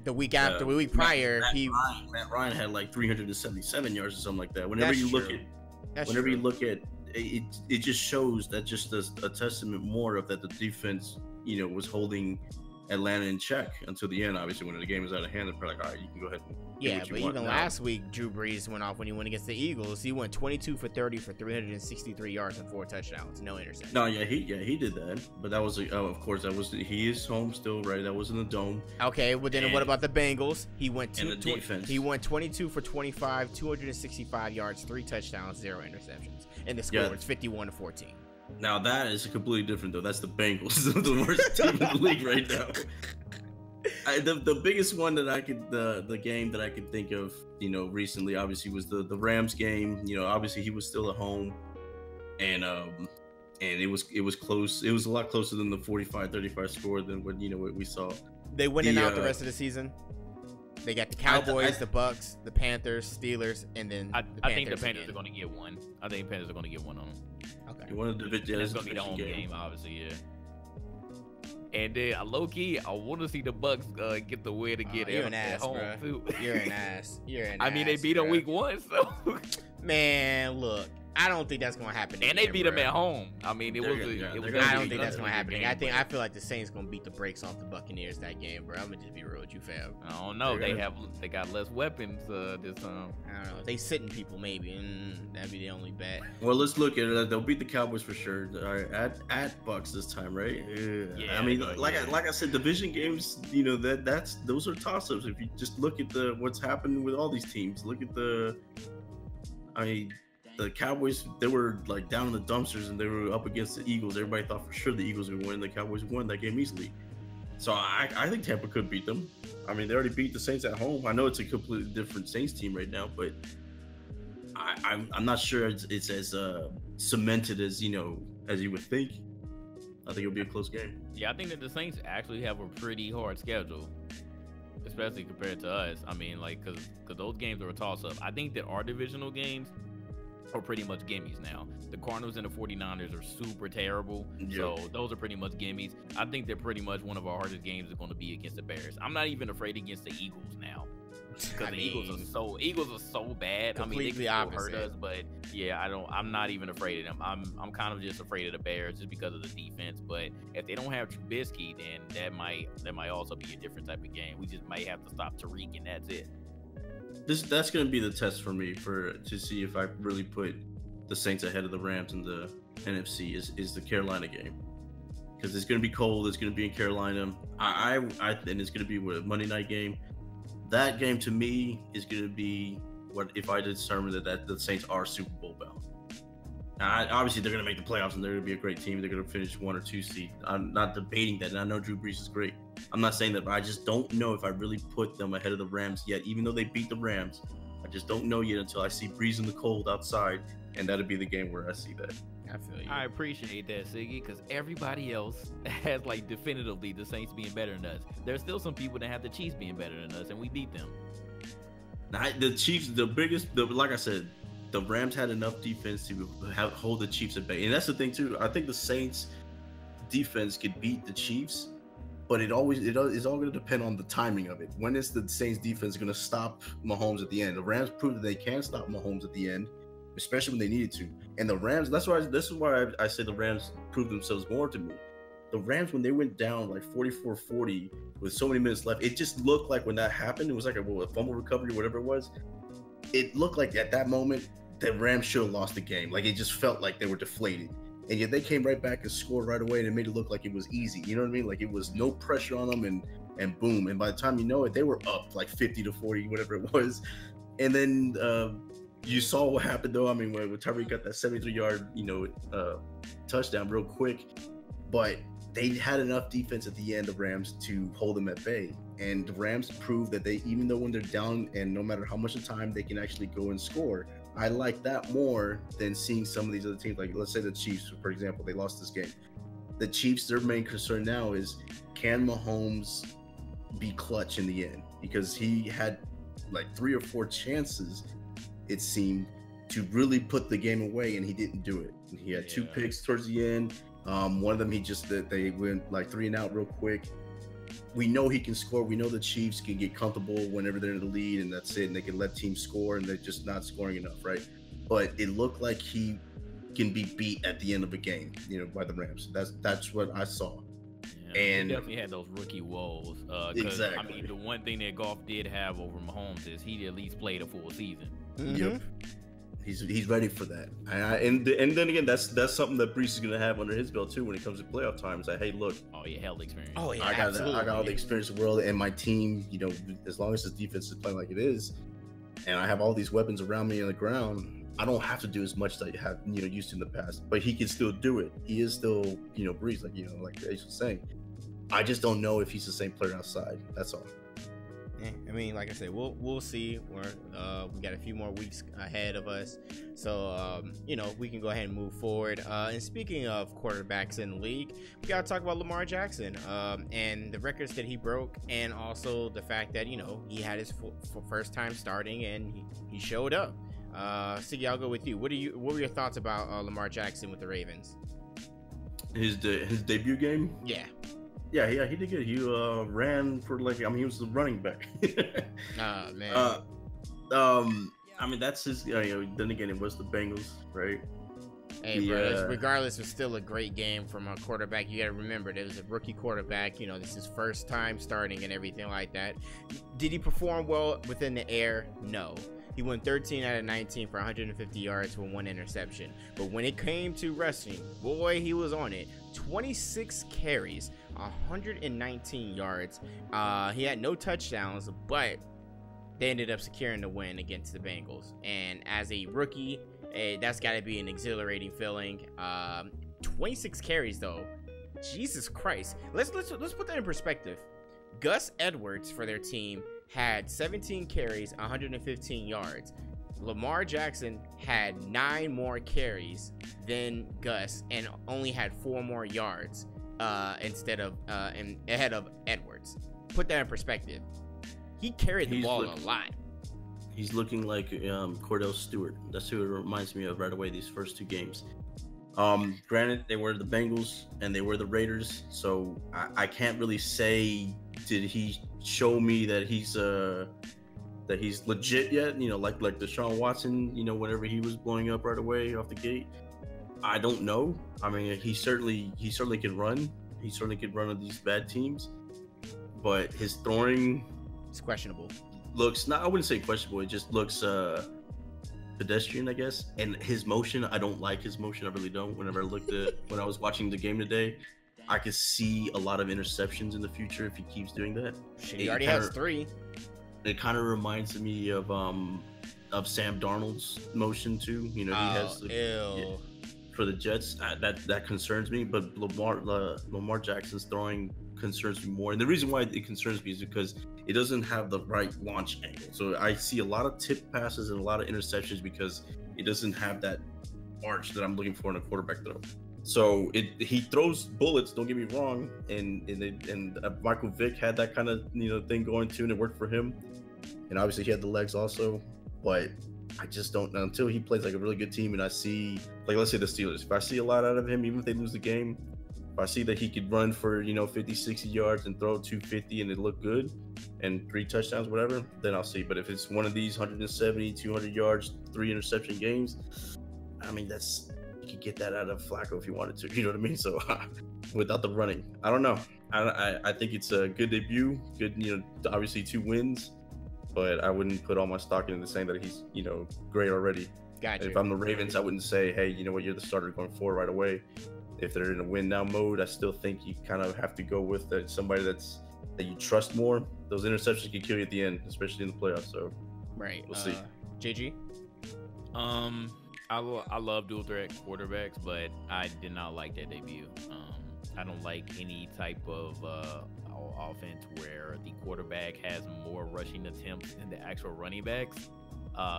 the week after, the week prior, Matt Ryan had 377 yards or something like that. Whenever you look at it, it just shows that just a testament more of that the defense, was holding Atlanta in check until the end. Obviously, when the game was out of hand, they're probably like, all right, you can go ahead and but even last week, Drew Brees went off when he went against the Eagles. He went 22 for 30 for 363 yards and 4 touchdowns, no interceptions. No, he did that, but that was of course he is home still, right? That was in the dome. Okay, well then what about the Bengals? He went he went 22 for 25, 265 yards, 3 touchdowns, 0 interceptions, and the score was 51-14. Now that is completely different though. That's the Bengals, the worst team in the league right now. The biggest one that the game that I could think of, recently, obviously was the Rams game. Obviously he was still at home, and it was close. It was a lot closer than the 45-35 score than what we saw. They winning out the rest of the season. They got the Cowboys, the Bucks, the Panthers, Steelers, and then I think the Panthers are going to get one. I think the Panthers are going to get one on them. Okay. You wanted to it's going to be the home game, obviously, yeah. And then low key, I want to see the Bucks get the win again at home too. You're an ass. They beat on week 1, so. Man, look, I don't think that's gonna happen. And they beat them at home. I mean, it was. I don't think that's gonna happen. I feel like the Saints gonna beat the brakes off the Buccaneers that game, bro. I'm gonna just be real with you, fam. I don't know. They got less weapons this time. I don't know. They sitting people maybe, and that'd be the only bet. Well, let's look at it. They'll beat the Cowboys for sure. All right, at Bucks this time, right? Yeah. I mean, like I said, division games. You know those are toss-ups. If you just look at what's happened with all these teams, look at the Cowboys, they were like down in the dumpsters and they were up against the Eagles. Everybody thought for sure the Eagles would win. The Cowboys won that game easily. So I think Tampa could beat them. I mean, they already beat the Saints at home. I know it's a completely different Saints team right now, but I'm not sure it's as cemented as you would think. I think it'll be a close game. Yeah, I think that the Saints actually have a pretty hard schedule, especially compared to us. I mean, like, because those games are a toss-up. I think that our divisional games are pretty much gimmies now. The Cardinals and the 49ers are super terrible, so those are pretty much gimmies. I think that pretty much one of our hardest games is going to be against the Bears. I'm not even afraid against the Eagles now, because the Eagles are so bad. I mean, they can still hurt us, but yeah, I'm not even afraid of them. I'm kind of just afraid of the Bears just because of the defense. But if they don't have Trubisky, then that might also be a different type of game. We just might have to stop Tariq, and that's it. That's going to be the test for me to see if I really put the Saints ahead of the Rams in the NFC is the Carolina game, because it's going to be cold. It's going to be in Carolina. And it's going to be a Monday night game. That game to me is going to be what if I determine that the Saints are Super Bowl bound. Obviously, they're going to make the playoffs and they're going to be a great team. They're going to finish 1 or 2 seed. I'm not debating that. And I know Drew Brees is great. I'm not saying that, but I just don't know if I really put them ahead of the Rams yet. Even though they beat the Rams, I just don't know yet until I see Brees in the cold outside. And that'll be the game where I see that. I feel you. I appreciate that, Siggy, because everybody else has like definitively the Saints being better than us. There's still some people that have the Chiefs being better than us, and we beat them. Now, the Chiefs, like I said, the Rams had enough defense to hold the Chiefs at bay. And that's the thing, too. I think the Saints defense could beat the Chiefs, but it's all going to depend on the timing of it. When is the Saints defense going to stop Mahomes at the end? The Rams proved that they can stop Mahomes at the end, especially when they needed to. And the Rams, this is why I say the Rams proved themselves more to me. The Rams, when they went down like 44-40 with so many minutes left, it just looked like when that happened, it was like a fumble recovery, whatever it was. It looked like at that moment, the Rams should have lost the game. Like, it just felt like they were deflated. And yet they came right back and scored right away, and it made it look like it was easy. You know what I mean? Like, it was no pressure on them, and boom. And by the time you know it, they were up like 50-40, whatever it was. And then you saw what happened, though. I mean, when Tyreek got that 73-yard, touchdown real quick. But they had enough defense at the end, the Rams, to hold them at bay. And the Rams proved that even though when they're down and no matter how much of time, they can actually go and score. I like that more than seeing some of these other teams. Like, let's say the Chiefs, for example, they lost this game. The Chiefs, their main concern now is, can Mahomes be clutch in the end? Because he had like 3 or 4 chances, it seemed, to really put the game away, and he didn't do it. And he had 2 picks towards the end. One of them, they went like 3 and out real quick. We know he can score. We know the Chiefs can get comfortable whenever they're in the lead, and that's it. And they can let teams score, and they're just not scoring enough, right? But it looked like he can be beat at the end of a game, by the Rams. That's what I saw. Yeah, and he definitely had those rookie woes. Exactly. I mean, the one thing that Goff did have over Mahomes is he at least played a full season. Mm-hmm. Yep. He's ready for that, and then again, that's something that Brees is gonna have under his belt too when it comes to playoff time. It's like, hey, look, held experience. Oh yeah, I got all the experience in the world, and my team, as long as his defense is playing like it is, and I have all these weapons around me on the ground, I don't have to do as much that I have used to in the past. But he can still do it. He is still Brees, like Ace was saying. I just don't know if he's the same player outside. That's all. I mean, like I said, we'll see. We got a few more weeks ahead of us, so we can go ahead and move forward. And speaking of quarterbacks in the league, we gotta talk about Lamar Jackson and the records that he broke, and also the fact that he had his first time starting and he showed up. Siggy, I'll go with you. What were your thoughts about Lamar Jackson with the Ravens? His debut game? Yeah, he did good. He ran for he was the running back. Man. I mean, that's his. Then again, it was the Bengals, right? Hey, bro, regardless, it was still a great game from a quarterback. You got to remember, it was a rookie quarterback. You know, this is his first time starting and everything like that. Did he perform well within the air? No. He went 13 out of 19 for 150 yards with 1 interception. But when it came to rushing, boy, he was on it. 26 carries, 119 yards. He had no touchdowns, but they ended up securing the win against the Bengals. And as a rookie, that's got to be an exhilarating feeling. 26 carries, though. Jesus Christ. Let's put that in perspective. Gus Edwards for their team had 17 carries, 115 yards. Lamar Jackson had 9 more carries than Gus and only had 4 more yards and ahead of Edwards. Put that in perspective. He carried the ball a lot. He's looking like Cordell Stewart. That's who it reminds me of right away, these first 2 games. Granted, they were the Bengals and they were the Raiders, so I can't really say, did he show me that he's legit yet? You know, like Deshaun Watson, you know, whenever he was blowing up right away off the gate. I don't know. I mean, he certainly can run. He certainly can run on these bad teams, but his throwing, it's questionable. Looks not, I wouldn't say questionable. It just looks pedestrian, I guess. And his motion, I don't like his motion. I really don't. Whenever I looked at when I was watching the game today, I could see a lot of interceptions in the future if he keeps doing that. He already has 3. It kind of reminds me of Sam Darnold's motion too. You know, he has for the Jets. That concerns me. But Lamar Jackson's throwing concerns me more. And the reason why it concerns me is because it doesn't have the right launch angle. So I see a lot of tip passes and a lot of interceptions because it doesn't have that arch that I'm looking for in a quarterback throw. So he throws bullets, don't get me wrong, and Michael Vick had that kind of thing going too, and it worked for him. And obviously he had the legs also, but I just don't know until he plays like a really good team and I see, like, let's say the Steelers, if I see a lot out of him, even if they lose the game, if I see that he could run for 50, 60 yards and throw 250 and it look good and 3 touchdowns, whatever, then I'll see. But if it's one of these 170, 200 yards, 3 interception games, I mean, you could get that out of Flacco if you wanted to, you know what I mean? So without the running, I don't know. I think it's a good debut, good, obviously 2 wins, but I wouldn't put all my stock into saying that he's, great already. Gotcha. If I'm the Ravens, I wouldn't say, hey, you know what, you're the starter going forward right away. If they're in a win now mode, I still think you kind of have to go with somebody that you trust more. Those interceptions can kill you at the end, especially in the playoffs. So right, we'll see. JG. I love dual threat quarterbacks, but I did not like that debut. I don't like any type of offense where the quarterback has more rushing attempts than the actual running backs.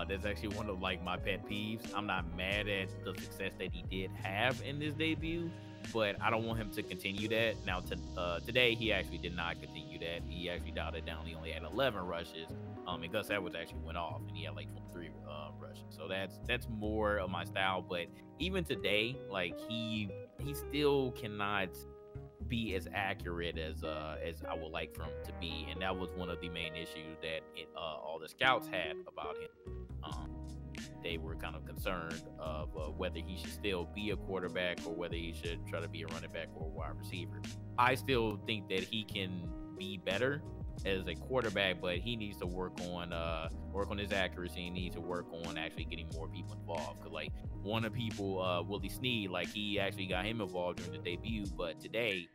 That's actually one of my pet peeves. I'm not mad at the success that he did have in this debut, but I don't want him to continue that. Now, today he actually did not continue that. He actually dialed it down. He only had 11 rushes. And Gus Edwards actually went off, and he had 23 rushes. So that's more of my style. But even today, he still cannot be as accurate as I would like for him to be, and that was one of the main issues that all the scouts had about him. They were kind of concerned of whether he should still be a quarterback or whether he should try to be a running back or a wide receiver. I still think that he can be better as a quarterback, but he needs to work on his accuracy. He needs to work on actually getting more people involved. Because one of the people, Willie Snead, he actually got him involved during the debut, but today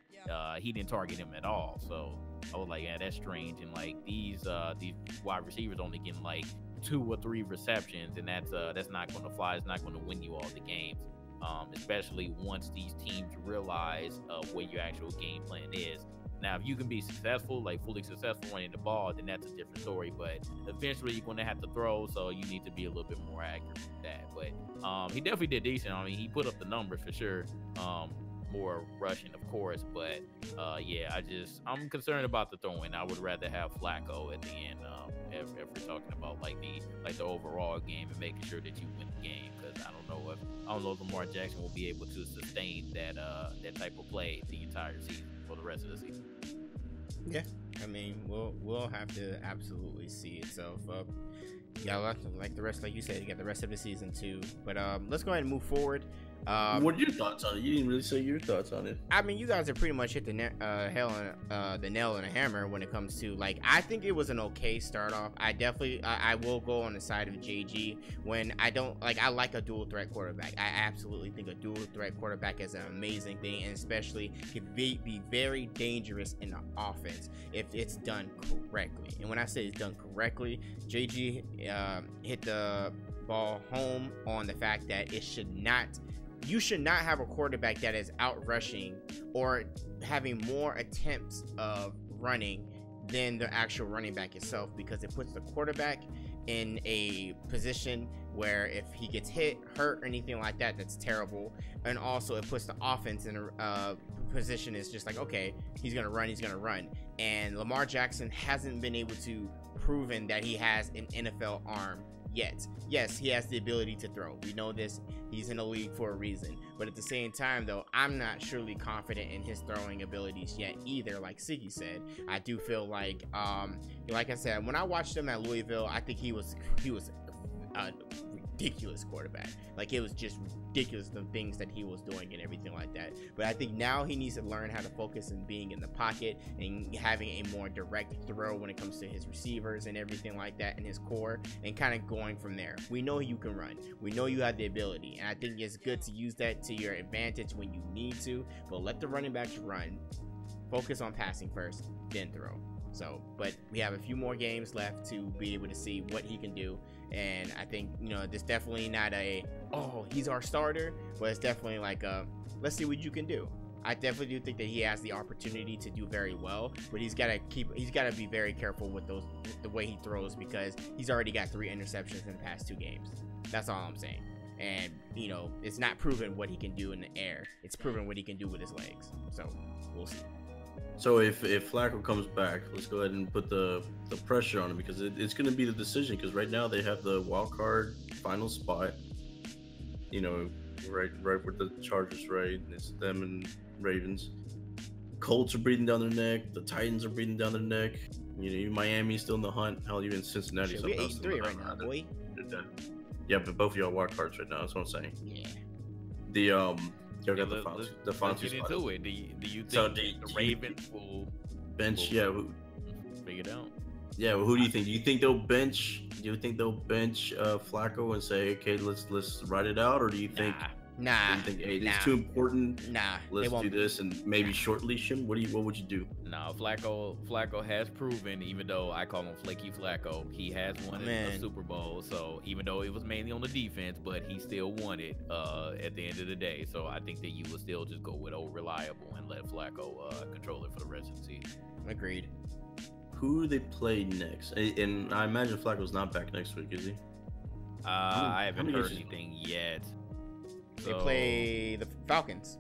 he didn't target him at all. So I was like, yeah, that's strange. And these wide receivers only getting 2 or 3 receptions, and that's not going to fly. It's not going to win you all the games, especially once these teams realize what your actual game plan is. Now, if you can be successful, fully successful running the ball, then that's a different story. But eventually, you're going to have to throw, so you need to be a little bit more accurate with that. But he definitely did decent. I mean, he put up the numbers for sure. More rushing, of course, but yeah, I'm concerned about the throwing. I would rather have Flacco at the end if we're talking about the overall game and making sure that you win the game. Because I don't know if Lamar Jackson will be able to sustain that type of play the entire season for the rest of the season. Yeah, I mean, we'll have to absolutely see itself up. Yeah, like the rest, like you said, you got the rest of the season too. But let's go ahead and move forward. What are your thoughts on it? You didn't really say your thoughts on it. I mean, you guys have pretty much hit the nail on a hammer when it comes to, like, I think it was an okay start off. I will go on the side of JG when I like a dual threat quarterback. I absolutely think a dual threat quarterback is an amazing thing, and especially could be very dangerous in the offense if it's done correctly. And when I say it's done correctly, JG hit the ball home on the fact that you should not have a quarterback that is out rushing or having more attempts of running than the actual running back itself, because it puts the quarterback in a position where if he gets hit, hurt, or anything like that, that's terrible. And also it puts the offense in a position is just like, okay, he's gonna run. And Lamar Jackson hasn't been able to proven that he has an NFL arm yet. Yes, he has the ability to throw. We know this. He's in the league for a reason. But at the same time, though, I'm not surely confident in his throwing abilities yet either. Like Siggy said, I do feel like I said, when I watched him at Louisville, I think he was a ridiculous quarterback. Like, it was just ridiculous, the things that he was doing and everything like that. But I think now he needs to learn how to focus on being in the pocket and having a more direct throw when it comes to his receivers and everything like that in his core, and kind of going from there. We know you can run. We know you have the ability, and I think it's good to use that to your advantage when you need to, but let the running backs run. Focus on passing first, then throw. So, but we have a few more games left to be able to see what he can do. And I think, this definitely not he's our starter, but it's definitely like let's see what you can do. I definitely do think that he has the opportunity to do very well, but he's got to be very careful with the way he throws, because he's already got 3 interceptions in the past 2 games. That's all I'm saying. And it's not proven what he can do in the air. It's proven what he can do with his legs. So we'll see. So if Flacco comes back, let's go ahead and put the pressure on him, because it's going to be the decision. Because right now they have the wild card final spot. Right with the Chargers, right? It's them and Ravens. Colts are breathing down their neck. The Titans are breathing down their neck. Miami's still in the hunt. Hell, even Cincinnati. We're 8-3 right now, boy. Yeah, but both of y'all wild cards right now. That's what I'm saying. Yeah. The final get spot. into it. Do you think the Ravens will bench? Figure it out. Yeah, well, who do you think? Do you think they'll bench? Do you think they'll bench Flacco and say, okay, let's ride it out, or do you think? Nah. Do you think, hey, it's too important? Nah. Let's do this and maybe short leash him. What would you do? No, Flacco has proven, even though I call him Flaky Flacco, he has won a Super Bowl. So even though it was mainly on the defense, but he still won it at the end of the day. So I think that you will still just go with old reliable and let Flacco control it for the rest of the season. Agreed. Who do they play next? And I imagine Flacco's not back next week, is he? I haven't heard anything yet. They play the Falcons.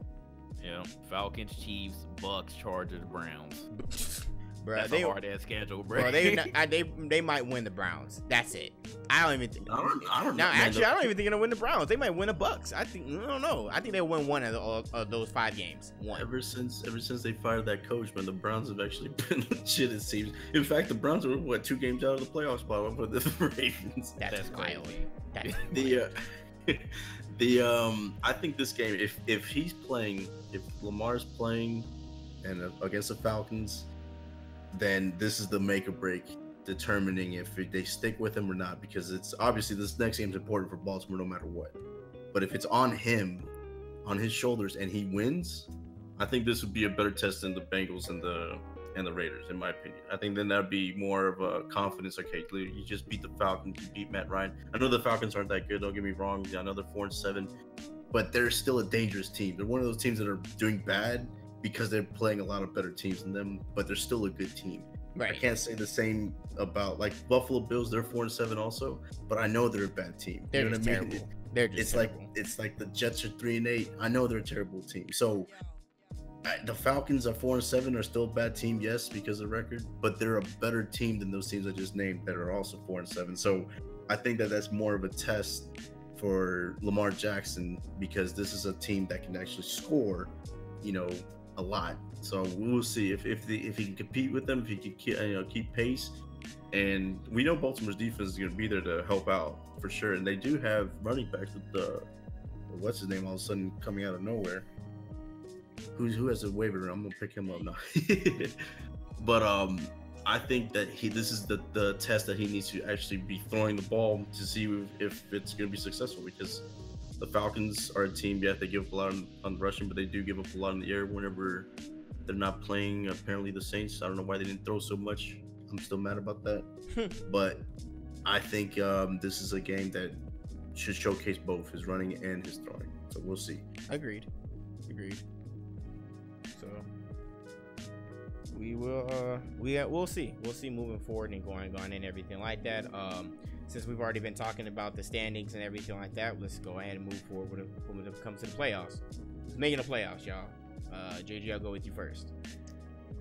Yeah, Falcons, Chiefs, Bucks, Chargers, Browns. Bro, that's a hard ass schedule, bro. They might win the Browns. That's it. I don't even. I don't know. Actually, I don't even think they're gonna win the Browns. They might win the Bucks. I don't know. I think they'll win one of those 5 games. One. Ever since they fired that coach, man, the Browns have actually been legit. It seems. In fact, the Browns are 2 games out of the playoff spot with the Ravens. That's wild. I think this game, if Lamar's playing and against the Falcons, then this is the make or break, determining if they stick with him or not, because it's obviously this next game is important for Baltimore no matter what. But if it's on him, on his shoulders, and he wins, I think this would be a better test than the Bengals and the Raiders, in my opinion. I think then that'd be more of a confidence. Okay, you just beat the Falcons, you beat Matt Ryan. I know the Falcons aren't that good, don't get me wrong. I know they're 4-7, but they're still a dangerous team. They're one of those teams that are doing bad because they're playing a lot of better teams than them, but they're still a good team. Right. I can't say the same about Buffalo Bills. They're 4-7 also, but I know they're a bad team. They're just terrible. They're just terrible. It's like the Jets are 3-8. I know they're a terrible team. So the Falcons are 4-7, are still a bad team, yes, because of the record, but they're a better team than those teams I just named that are also 4-7. So I think that's more of a test for Lamar Jackson, because this is a team that can actually score, a lot. So we'll see if he can compete with them, if he can keep pace. And we know Baltimore's defense is going to be there to help out for sure. And they do have running backs with what's his name all of a sudden coming out of nowhere. Who has a waiver? I'm gonna pick him up now. But I think that this is the test that he needs to actually be throwing the ball to see if it's gonna be successful, because the Falcons are a team, yeah, they give up a lot on the rushing, but they do give up a lot in the air whenever they're not playing apparently the Saints. I don't know why they didn't throw so much. I'm still mad about that. But I think this is a game that should showcase both his running and his throwing. So we'll see. Agreed. So we'll see moving forward and going on and everything like that. Since we've already been talking about the standings and everything like that, let's go ahead and move forward when it comes to the playoffs. It's making the playoffs, y'all. JG, I'll go with you first.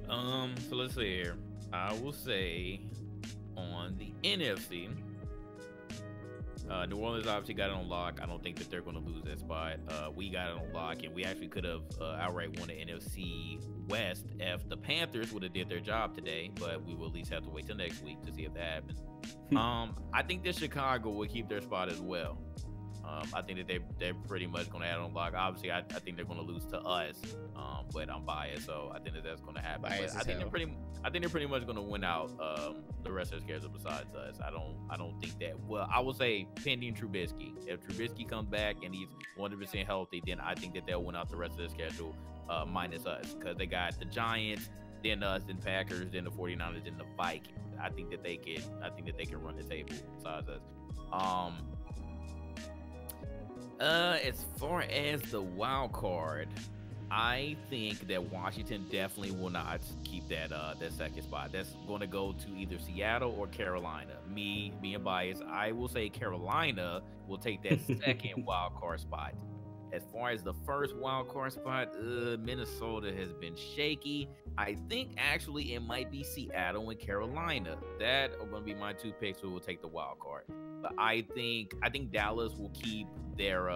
So let's see here. I will say on the NFC, New Orleans obviously got it on lock. I don't think that they're going to lose that spot. We got it on lock, and we actually could have outright won the NFC West if the Panthers would have did their job today, but we will at least have to wait till next week to see if that happens. I think that Chicago will keep their spot as well. I think that they're pretty much going to have it on lock. Obviously, I think they're going to lose to us, but I'm biased, so I think that's going to happen. But I think they're pretty much going to win out the rest of their schedule besides us. I don't think that. Well, I will say pending Trubisky. If Trubisky comes back and he's 100% healthy, then I think that they'll win out the rest of their schedule minus us, because they got the Giants, then us, then Packers, then the 49ers, then the Vikings. I think that they can run the table besides us. As far as the wild card, I think that Washington definitely will not keep that second spot. That's going to go to either Seattle or Carolina. Me being biased, I will say Carolina will take that second wild card spot. As far as the first wild card spot, Minnesota has been shaky. I think actually it might be Seattle and Carolina. That are going to be my two picks who will take the wild card. But I think Dallas will keep their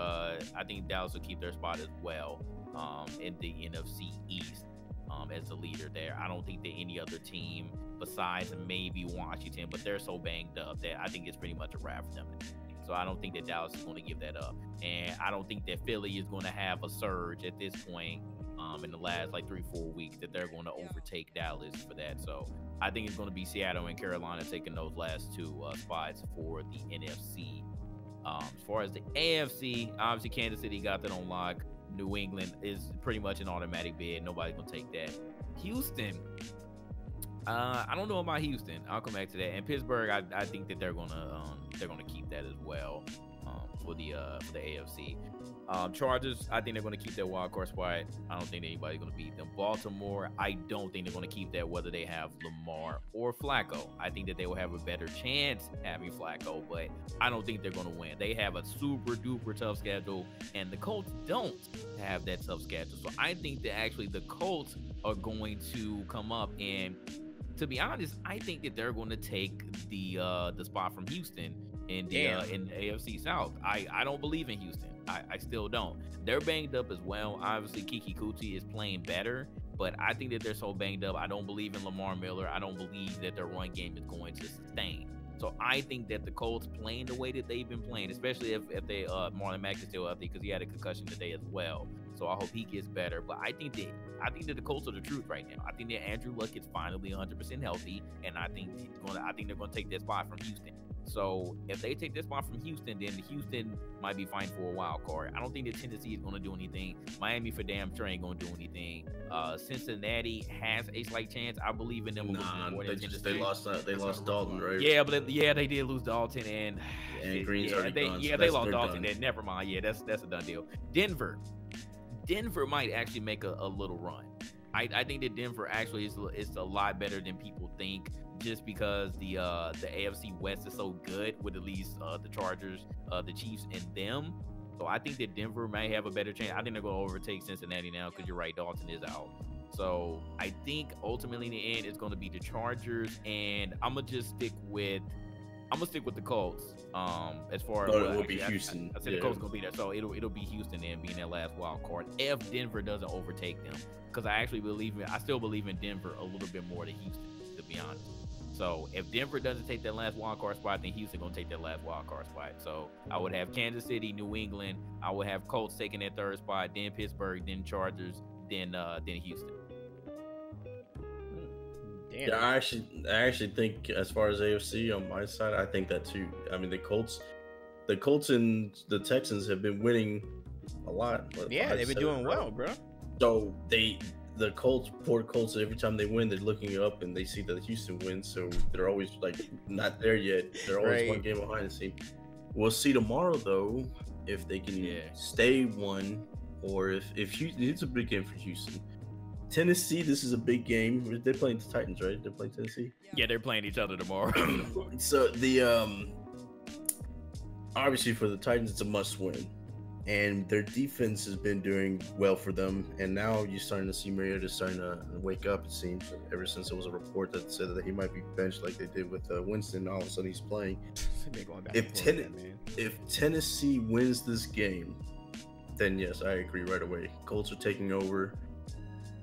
spot as well in the NFC East as the leader there. I don't think that any other team besides maybe Washington, but they're so banged up that I think it's pretty much a wrap for them. So I don't think that Dallas is going to give that up. And I don't think that Philly is going to have a surge at this point in the last 3-4 weeks that they're going to overtake Dallas for that. So I think it's going to be Seattle and Carolina taking those last two spots for the NFC. As far as the AFC, obviously Kansas City got that on lock. New England is pretty much an automatic bid. Nobody's going to take that. Houston, I don't know about Houston. I'll come back to that. And Pittsburgh, I think that they're gonna keep that as well for the AFC. Chargers, I think they're gonna keep their wild card spot. I don't think anybody's gonna beat them. Baltimore, I don't think they're gonna keep that, whether they have Lamar or Flacco. I think that they will have a better chance having Flacco, but I don't think they're gonna win. They have a super duper tough schedule, and the Colts don't have that tough schedule. So I think that actually the Colts are going to come up, and to be honest, I think that they're going to take the spot from Houston in the AFC South. I don't believe in Houston. I still don't. They're banged up as well. Obviously, Kiki Kuti is playing better, but I think that they're so banged up. I don't believe in Lamar Miller. I don't believe that their run game is going to sustain. So I think that the Colts playing the way that they've been playing, especially if they Marlon Mack is still healthy, because he had a concussion today as well. So I hope he gets better. But I think that the Colts are the truth right now. I think that Andrew Luck is finally 100% healthy, and I think they're going to take that spot from Houston. So if they take this spot from Houston, then Houston might be fine for a wild card. I don't think that Tennessee is going to do anything. Miami for damn sure ain't going to do anything. Cincinnati has a slight chance. I believe in them a little bit more than Tennessee. They lost Dalton, right? Yeah, but they did lose Dalton, and Green's already gone. Yeah, they lost Dalton. Then never mind. Yeah, that's a done deal. Denver might actually make a little run. I think that Denver actually is a lot better than people think, just because the AFC West is so good with at least the Chargers, the Chiefs, and them. So I think that Denver may have a better chance. I think they're going to overtake Cincinnati now, because you're right, Dalton is out. So I think ultimately in the end it's going to be the Chargers, and I'm gonna stick with the Colts. As far as it will be Houston. I said the Colts gonna be there, so it'll be Houston and being that last wild card if Denver doesn't overtake them. Because I still believe in Denver a little bit more than Houston, to be honest. So if Denver doesn't take that last wild card spot, then Houston gonna take that last wild card spot. So I would have Kansas City, New England. I would have Colts taking that third spot, then Pittsburgh, then Chargers, then Houston. Damn. Yeah, I actually think as far as AFC on my side, I think that too. I mean, the Colts and the Texans have been winning a lot. Yeah, they've been doing well, bro. So the poor Colts, every time they win, they're looking up and they see that Houston wins, so they're always like not there yet. They're always one game behind the scene. We'll see tomorrow though if they can stay one, or if Houston. It's a big game for Houston. Tennessee, this is a big game. They're playing the Titans, right? They're playing Tennessee. Yeah, they're playing each other tomorrow. So the obviously for the Titans, it's a must win. And their defense has been doing well for them, and now you're starting to see Mariota starting to wake up. It seems ever since there was a report that said that he might be benched, like they did with Winston. All of a sudden, he's playing. If Tennessee wins this game, then yes, I agree right away. Colts are taking over,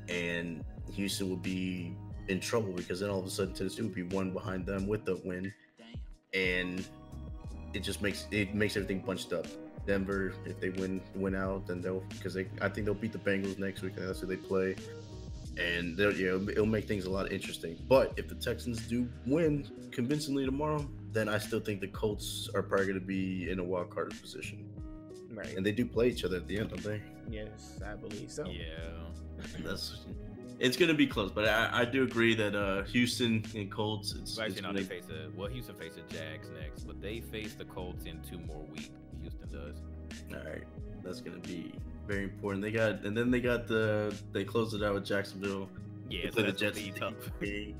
and Houston will be in trouble because then all of a sudden Tennessee will be one behind them with the win, and it just makes everything bunched up. Denver, if they win out, then I think they'll beat the Bengals next week, and that's who they play, and it'll make things a lot interesting. But if the Texans do win convincingly tomorrow, then I still think the Colts are probably going to be in a wild card position. Right, and they do play each other at the end, don't they? Yes, I believe so. Yeah, it's going to be close, but I do agree that Houston and Colts. They face Houston face the Jags next, but they face the Colts in 2 more weeks. Houston does. All right, that's gonna be very important. They closed it out with Jacksonville. Yeah, they play the Jets. Tough. They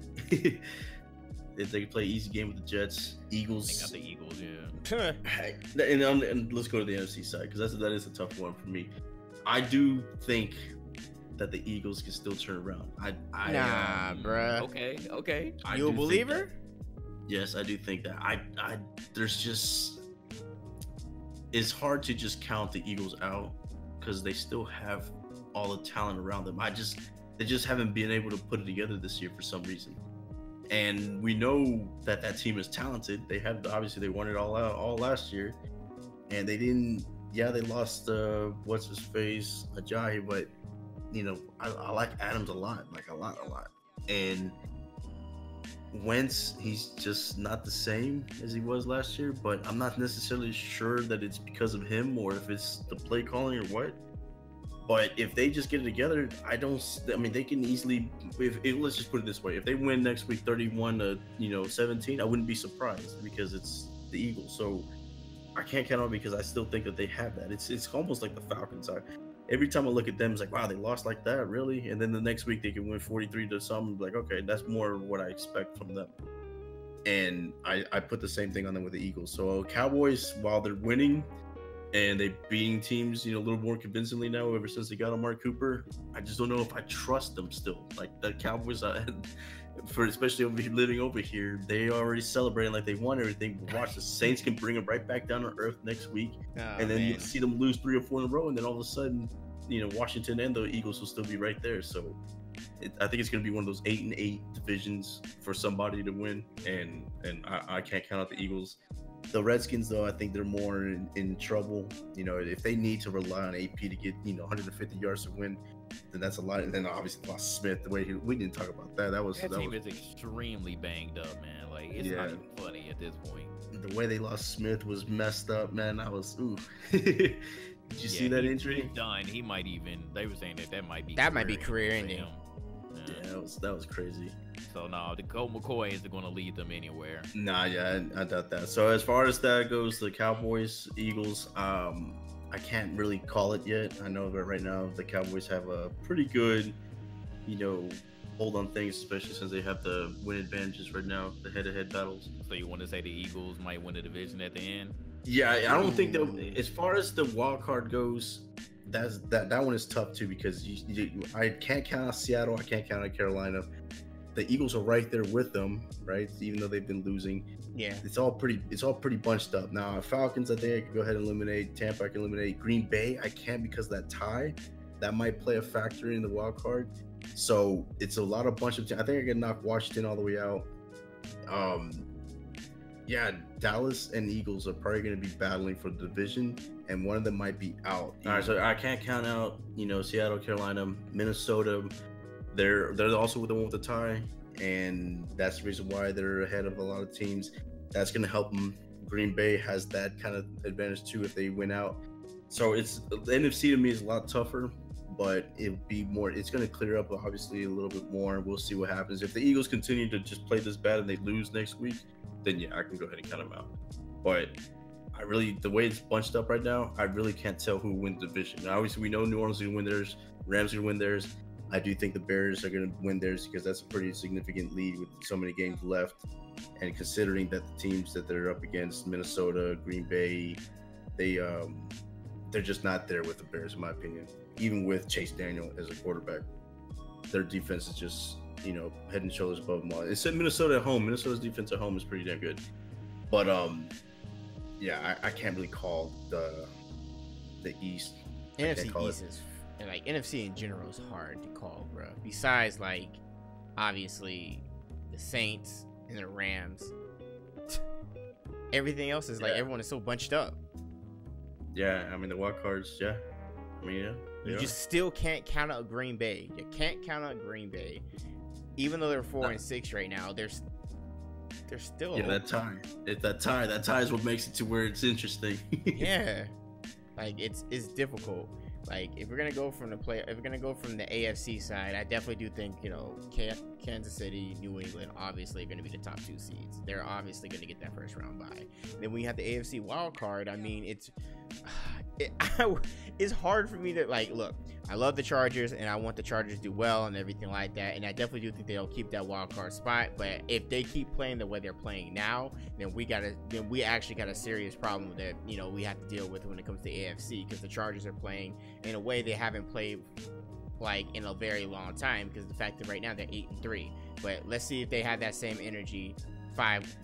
play easy game with the Jets. Eagles. They got the Eagles, yeah. And let's go to the NFC side because that is a tough one for me. I do think that the Eagles can still turn around. Nah, bruh. Okay. You a believer? Yes, I do think that. There's just. It's hard to just count the Eagles out because they still have all the talent around them. They just haven't been able to put it together this year for some reason. And we know that team is talented. They won it all out all last year, and they didn't. Yeah, they lost what's his face Ajayi, but I like Adams a lot, like a lot. And Wentz, he's just not the same as he was last year, but I'm not necessarily sure that it's because of him or if it's the play calling or what. But if they just get it together, they can easily. Let's just put it this way: if they win next week, 31-17, I wouldn't be surprised because it's the Eagles. So I can't count on it because I still think that they have that. It's almost like the Falcons. Every time I look at them, it's like, wow, they lost like that, really? And then the next week they can win 43 to something. Like, okay, that's more what I expect from them. And I put the same thing on them with the Eagles. So Cowboys, while they're winning and they beating teams, a little more convincingly now ever since they got Amari Cooper, I just don't know if I trust them still. Like the Cowboys, especially living over here, they already celebrating like they won everything. But watch, the Saints can bring them right back down to earth next week, and then you see them lose 3 or 4 in a row, and then all of a sudden, Washington and the Eagles will still be right there. So I think it's going to be one of those 8-8 divisions for somebody to win, and I can't count out the Eagles. The Redskins, though, I think they're more in trouble. If they need to rely on AP to get 150 yards to win, then that's a lot. And then obviously lost Smith. The way we didn't talk about that. That team is extremely banged up, man. Like it's not even funny at this point. The way they lost Smith was messed up, man. I was ooh. Did you see that injury? He's done. He might even. They were saying that might be career ending. Yeah, that was crazy. So no, the Colt McCoy isn't going to lead them anywhere. Nah, yeah, I doubt that. So as far as that goes, the Cowboys, Eagles, I can't really call it yet. I know that right now the Cowboys have a pretty good, hold on things, especially since they have the win advantages right now, the head-to-head battles. So you want to say the Eagles might win the division at the end? Yeah, I don't think they'll. As far as the wild card goes, that one is tough too because I can't count on Seattle, I can't count on Carolina. The Eagles are right there with them, right? Even though they've been losing. Yeah. It's all pretty bunched up. Now, Falcons, I think I can go ahead and eliminate. Tampa, I can eliminate. Green Bay, I can't because of that tie. That might play a factor in the wild card. So it's a lot of bunch of teams. I think I can knock Washington all the way out. Yeah, Dallas and Eagles are probably going to be battling for the division, and one of them might be out. All right, so I can't count out, Seattle, Carolina, Minnesota. They're also the one with the tie, and that's the reason why they're ahead of a lot of teams. That's going to help them. Green Bay has that kind of advantage too if they win out. So the NFC to me is a lot tougher, but it's going to clear up obviously a little bit more. We'll see what happens. If the Eagles continue to just play this bad and they lose next week, then yeah, I can go ahead and count them out. But the way it's bunched up right now, I really can't tell who wins the division. Now, obviously, we know New Orleans is going to win theirs, Rams are going to win theirs. I do think the Bears are going to win theirs because that's a pretty significant lead with so many games left. And considering that the teams that they're up against, Minnesota, Green Bay, they're just not there with the Bears, in my opinion. Even with Chase Daniel as a quarterback, their defense is just head and shoulders above them all. Except Minnesota at home. Minnesota's defense at home is pretty damn good. But yeah, I can't really call the East. NFC East is like NFC in general is hard to call, bro. Besides, like, obviously the Saints and the Rams. Everything else is like everyone is so bunched up. Yeah, I mean the wild cards. Yeah, I mean you just still can't count out Green Bay. You can't count out Green Bay, even though they're 4-6 right now. They're still that tie. It's that tie. That tie is what makes it to where it's interesting. Yeah, like it's difficult. Like if we're gonna go from the AFC side, I definitely do think Kansas City, New England, obviously are going to be the top 2 seeds. They're obviously going to get that first round bye. Then we have the AFC wild card. I mean, it's hard for me to look. I love the Chargers, and I want the Chargers to do well and everything like that. And I definitely do think they'll keep that wild card spot. But if they keep playing the way they're playing now, then we actually got a serious problem that we have to deal with when it comes to AFC, because the Chargers are playing in a way they haven't played in a very long time, because the fact that right now they're 8-3. But let's see if they have that same energy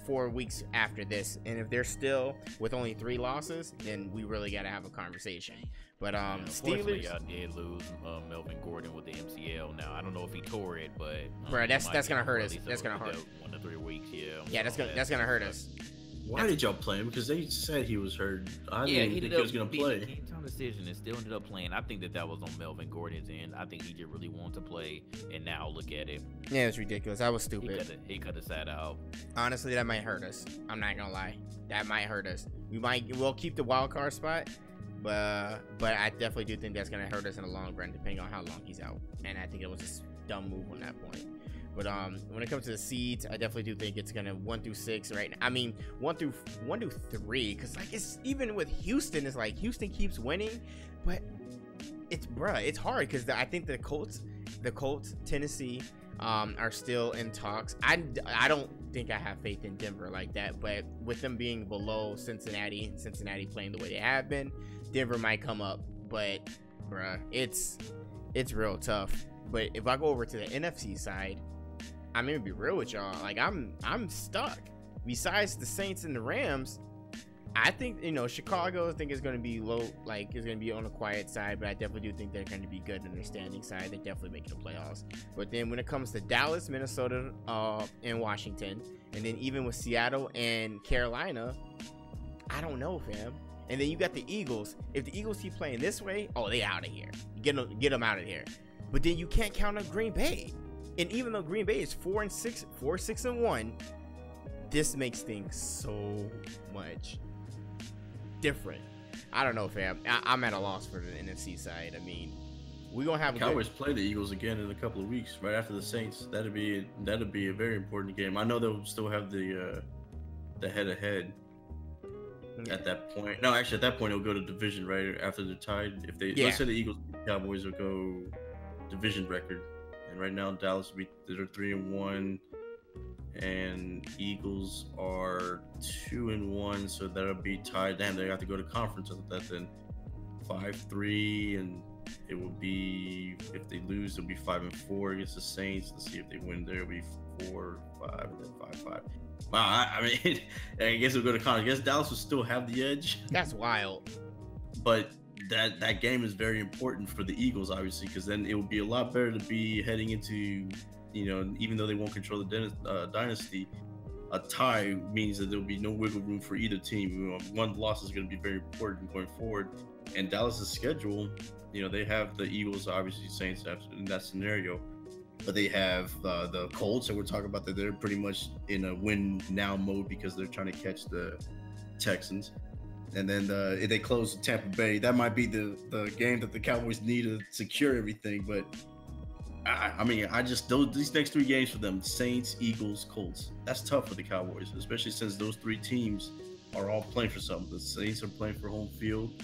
4 weeks after this, and if they're still with only 3 losses, then we really got to have a conversation. But Steelers, y'all did lose Melvin Gordon with the MCL. Now I don't know if he tore it, but bro, that's gonna hurt us. That's gonna hurt 1 to 3 weeks. Yeah, that's gonna hurt us. Why did y'all play him? Because they said he was hurt. I didn't think he was going to play. Game time decision and still ended up playing. I think that was on Melvin Gordon's end. I think he just really wanted to play, and now look at it. Yeah, it's ridiculous. I was stupid. He could have sat out. Honestly, that might hurt us. I'm not gonna lie. That might hurt us. We'll keep the wild card spot, but I definitely do think that's gonna hurt us in the long run, depending on how long he's out. And I think it was a dumb move on that point. But when it comes to the seeds, I definitely do think it's gonna 1 through 6 right now. I mean 1 through 3, because it's even with Houston, it's like Houston keeps winning, but it's hard because I think the Colts, Tennessee, are still in talks. I don't think I have faith in Denver like that, but with them being below Cincinnati and Cincinnati playing the way they have been, Denver might come up. But it's real tough. But if I go over to the NFC side, I'm gonna be real with y'all. Like I'm stuck. Besides the Saints and the Rams, I think Chicago. I think is gonna be low. Is gonna be on the quiet side. But I definitely do think they're gonna be good in their standing side. They're definitely making the playoffs. But then when it comes to Dallas, Minnesota, and Washington, and then even with Seattle and Carolina, I don't know, fam. And then you got the Eagles. If the Eagles keep playing this way, they out of here. Get them out of here. But then you can't count on Green Bay. And even though Green Bay is 4-6-1, this makes things so much different. I don't know, fam. I'm at a loss for the NFC side. I mean, we're gonna have Cowboys play the Eagles again in a couple of weeks, right after the Saints. That'd be a very important game. I know they'll still have the head-to-head at that point. No, actually, at that point, it'll go to division right after they're tied. Let's say the Eagles, Cowboys will go division record. And right now, Dallas they're 3-1, and Eagles are 2-1, so that'll be tied. Damn, they have to go to conference after that. Then 5-3, and it will be, if they lose, it'll be 5-4 against the Saints. Let's see if they win there. It'll be 4-5 and then 5-5. Wow, I mean, I guess it'll go to conference. I guess Dallas will still have the edge. That's wild. But that game is very important for the Eagles, obviously, because then it would be a lot better to be heading into, even though they won't control the dynasty, a tie means that there'll be no wiggle room for either team. One loss is going to be very important going forward. And Dallas's schedule, they have the Eagles, obviously Saints in that scenario, but they have the Colts, and we're talking about that they're pretty much in a win now mode because they're trying to catch the Texans. And then if they close Tampa Bay, that might be the game that the Cowboys need to secure everything. But these next 3 games for them: Saints, Eagles, Colts. That's tough for the Cowboys, especially since those 3 teams are all playing for something. The Saints are playing for home field,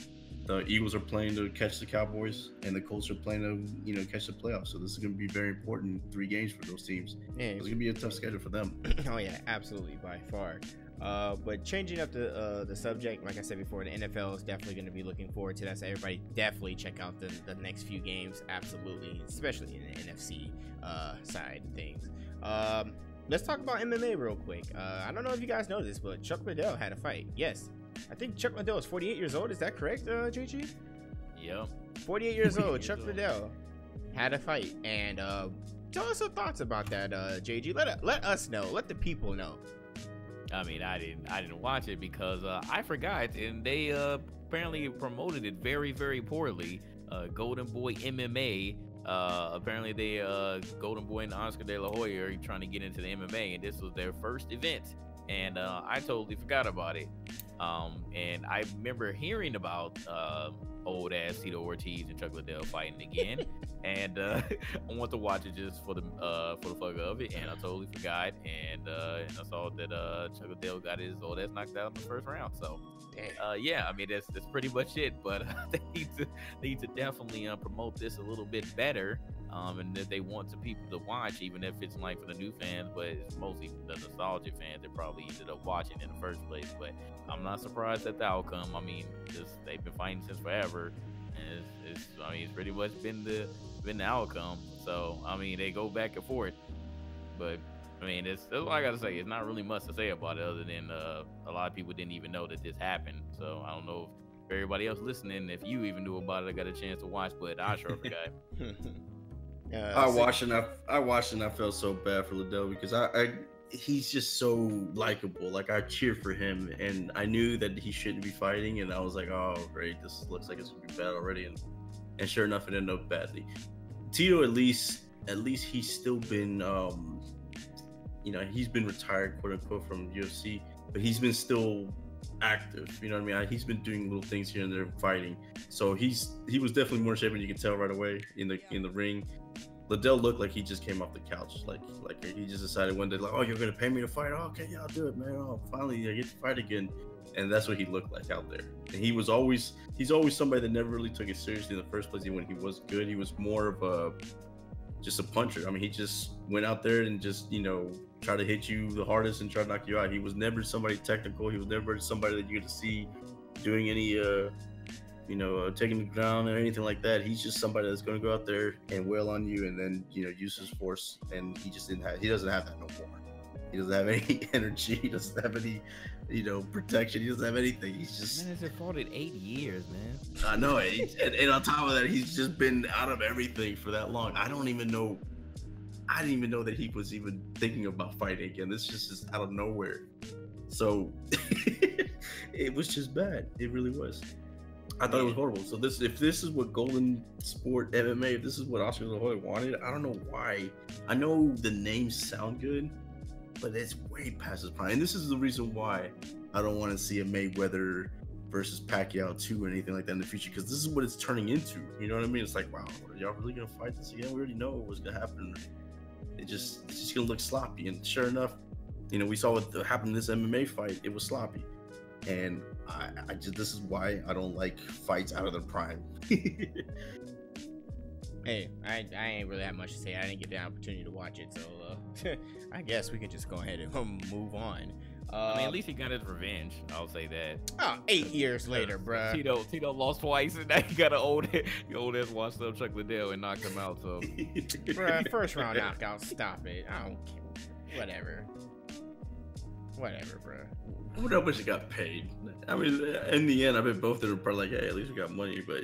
the Eagles are playing to catch the Cowboys, and the Colts are playing to catch the playoffs. So this is going to be very important 3 games for those teams. Yeah, it's going to be a tough schedule for them. Oh yeah, absolutely, by far. But changing up the subject, like I said before, the NFL is definitely going to be looking forward to that. So everybody definitely check out the next few games, absolutely, especially in the NFC side of things. Let's talk about MMA real quick. I don't know if you guys know this, but Chuck Liddell had a fight. Yes, I think Chuck Liddell is 48 years old. Is that correct, JG? Yep. 48 years old. Chuck Liddell had a fight, and tell us your thoughts about that, JG. Let us know. Let the people know. I mean, I didn't watch it because I forgot, and they apparently promoted it very, very poorly. Golden Boy MMA. Apparently, they Golden Boy and Oscar De La Hoya are trying to get into the MMA, and this was their first event. And I totally forgot about it. And I remember hearing about old ass Tito Ortiz and Chuck Liddell fighting again. And I want to watch it just for the fuck of it, and I totally forgot. And I saw that Chuck Liddell got his old ass knocked out in the first round. So yeah, I mean that's pretty much it. But they need to definitely promote this a little bit better. And that they want some people to watch, even if it's like for the new fans, but it's mostly the nostalgic fans that probably ended up watching in the first place. But I'm not surprised at the outcome. I mean, they've been fighting since forever, and it's pretty much been the outcome. So I mean, they go back and forth, but I mean, that's all I gotta say. It's not really much to say about it other than a lot of people didn't even know that this happened. So I don't know if everybody else listening, if you even knew about it, I got a chance to watch, but I sure forgot. I watched and I felt so bad for Liddell because he's just so likable. Like I cheer for him, and I knew that he shouldn't be fighting, and I was like, oh great, this looks like it's gonna be bad already, and sure enough, it ended up badly. Tito, at least he's still been he's been retired, quote unquote, from UFC, but he's been still active. You know what I mean? He's been doing little things here and there, fighting. So he was definitely more in shape, and you can tell right away in the ring. Liddell looked like he just came off the couch, like he just decided one day, like, oh, you're gonna pay me to fight? Oh, okay, yeah, I'll do it, man. Oh, finally I get to fight again. And that's what he looked like out there. And he's always somebody that never really took it seriously in the first place. Even when he was good, he was more of just a puncher. I mean, he just went out there and just try to hit you the hardest and try to knock you out. He was never somebody technical. He was never somebody that you get to see doing any taking the ground or anything like that. He's just somebody that's going to go out there and wail on you and then use his force. And he doesn't have that no more. He doesn't have any energy. He doesn't have any protection. He doesn't have anything. He's just, man, has fought in 8 years, man. I know. And on top of that, he's just been out of everything for that long. I didn't even know that he was even thinking about fighting again. This just is out of nowhere. So it was just bad. It really was. I thought it was horrible. So if this is what Golden Sport MMA, if this is what Oscar De La Hoya wanted, I don't know why. I know the names sound good, but it's way past his prime. And this is the reason why I don't want to see a Mayweather versus Pacquiao 2 or anything like that in the future, because this is what it's turning into. You know what I mean? It's like, wow, are y'all really gonna fight this again? We already know what's gonna happen. It's just gonna look sloppy. And sure enough, we saw what happened in this MMA fight. It was sloppy. And this is why I don't like fights out of their prime. Hey, I ain't really have much to say. I didn't get the opportunity to watch it, so I guess we can just go ahead and move on. I mean, at least he got his revenge. I'll say that. Oh, 8 years later, bruh. Tito lost twice, and now he got an old ass washed up Chuck Liddell and knocked him out. So, bruh, first round knockout. Stop it. I don't care. Whatever, bruh. I wonder how much he got paid. I mean, in the end, I bet both of them are probably like, hey, at least we got money, but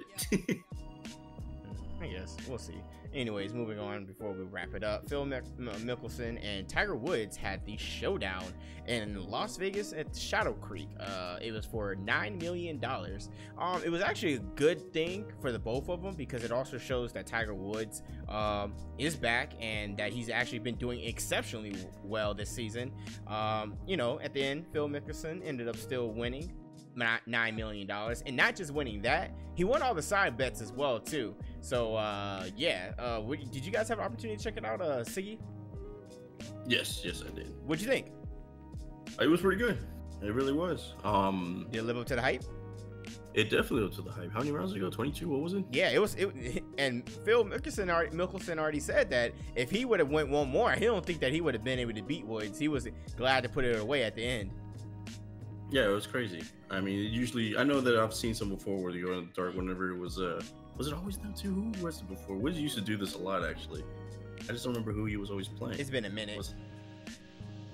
I guess we'll see. Anyways, moving on before we wrap it up. Phil Mickelson and Tiger Woods had the showdown in Las Vegas at Shadow Creek. It was for $9 million. It was actually a good thing for the both of them because it also shows that Tiger Woods is back and that he's actually been doing exceptionally well this season. You know, at the end, Phil Mickelson ended up still winning $9 million, and not just winning that, he won all the side bets as well too. So yeah, did you guys have an opportunity to check it out, Siggy? Yes, I did. What'd you think? It was pretty good. It really was. Did it live up to the hype? It definitely lived up to the hype. How many rounds did it go? 22? What was it? Yeah, it was. And Phil Mickelson already said that if he would have went one more, he don't think that he would have been able to beat Woods. He was glad to put it away at the end. Yeah, it was crazy. I mean, usually, I know that I've seen some before where they go in the dark whenever it was it always them two? Who was it before? Woods used to do this a lot, actually. I just don't remember who he was always playing. It's been a minute.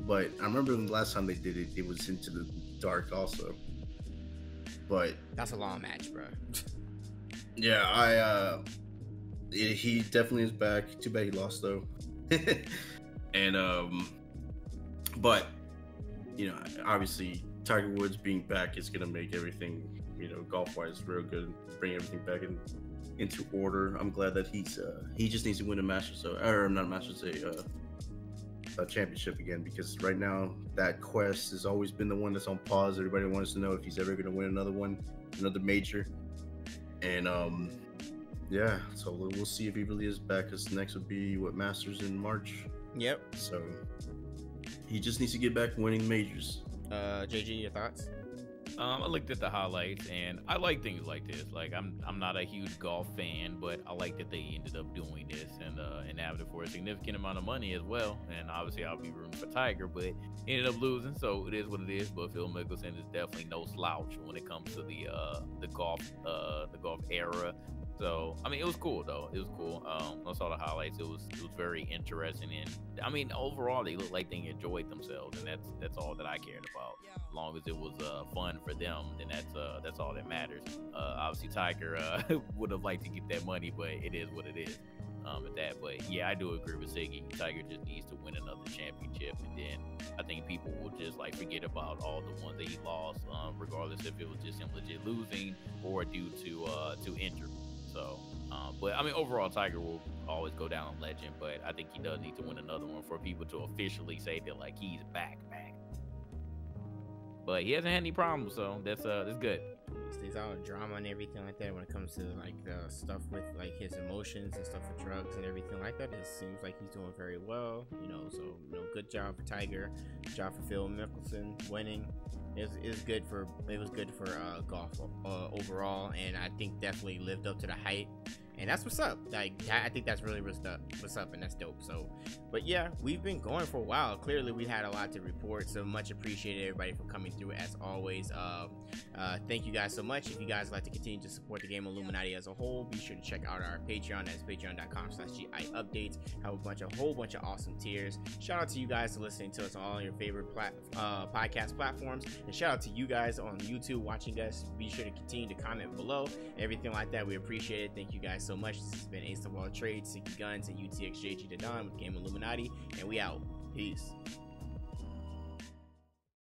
But I remember the last time they did it, it was into the dark also. But that's a long match, bro. Yeah, he definitely is back. Too bad he lost though. And but you know, obviously Tiger Woods being back is gonna make everything, you know, golf wise real good, bring everything back into order. I'm glad that he just needs to win a Masters, or not a Masters, a championship again, because right now that quest has always been the one that's on pause. Everybody wants to know if he's ever going to win another major. And yeah, so we'll see if he really is back, because next would be Masters in March. Yep. So he just needs to get back winning majors. JG, your thoughts? I looked at the highlights, and I like things like this. Like, I'm not a huge golf fan, but I like that they ended up doing this and having it for a significant amount of money as well. And obviously, I'll be rooting for Tiger, but ended up losing, so it is what it is. But Phil Mickelson is definitely no slouch when it comes to the golf era. So I mean, it was cool though. It was cool. I saw the highlights. It was very interesting, and I mean, overall, they looked like they enjoyed themselves, and that's all that I cared about. As long as it was fun for them, then that's all that matters. Obviously, Tiger would have liked to get that money, but it is what it is. At that, but yeah, I do agree with Siggy. Tiger just needs to win another championship, and then I think people will just like forget about all the ones that he lost, regardless if it was just him legit losing or due to injury. So, but I mean, overall, Tiger will always go down a legend, but I think he does need to win another one for people to officially say that like he's back. But he hasn't had any problems, so that's good. There's all drama and everything like that when it comes to like the stuff with like his emotions and stuff with drugs and everything like that. It seems like he's doing very well, you know. So, you know, good job for Tiger, good job for Phil Mickelson winning. It was good for golf overall, and I think definitely lived up to the hype. And that's what's up. Like, I think that's really what's up, and that's dope. So, but yeah, we've been going for a while. Clearly, we had a lot to report. So much appreciated everybody for coming through as always. Thank you guys so much. If you guys like to continue to support the game Illuminaughty as a whole, be sure to check out our Patreon. That's patreon.com/GI updates. Have a whole bunch of awesome tiers. Shout out to you guys for listening to us on all your favorite podcast platforms, and shout out to you guys on YouTube watching us. Be sure to continue to comment below, everything like that. We appreciate it. Thank you guys so much. This has been Ace of All Trades, Sicky Guns, and UTXJG the Don with Game Illuminaughty, and we out. Peace.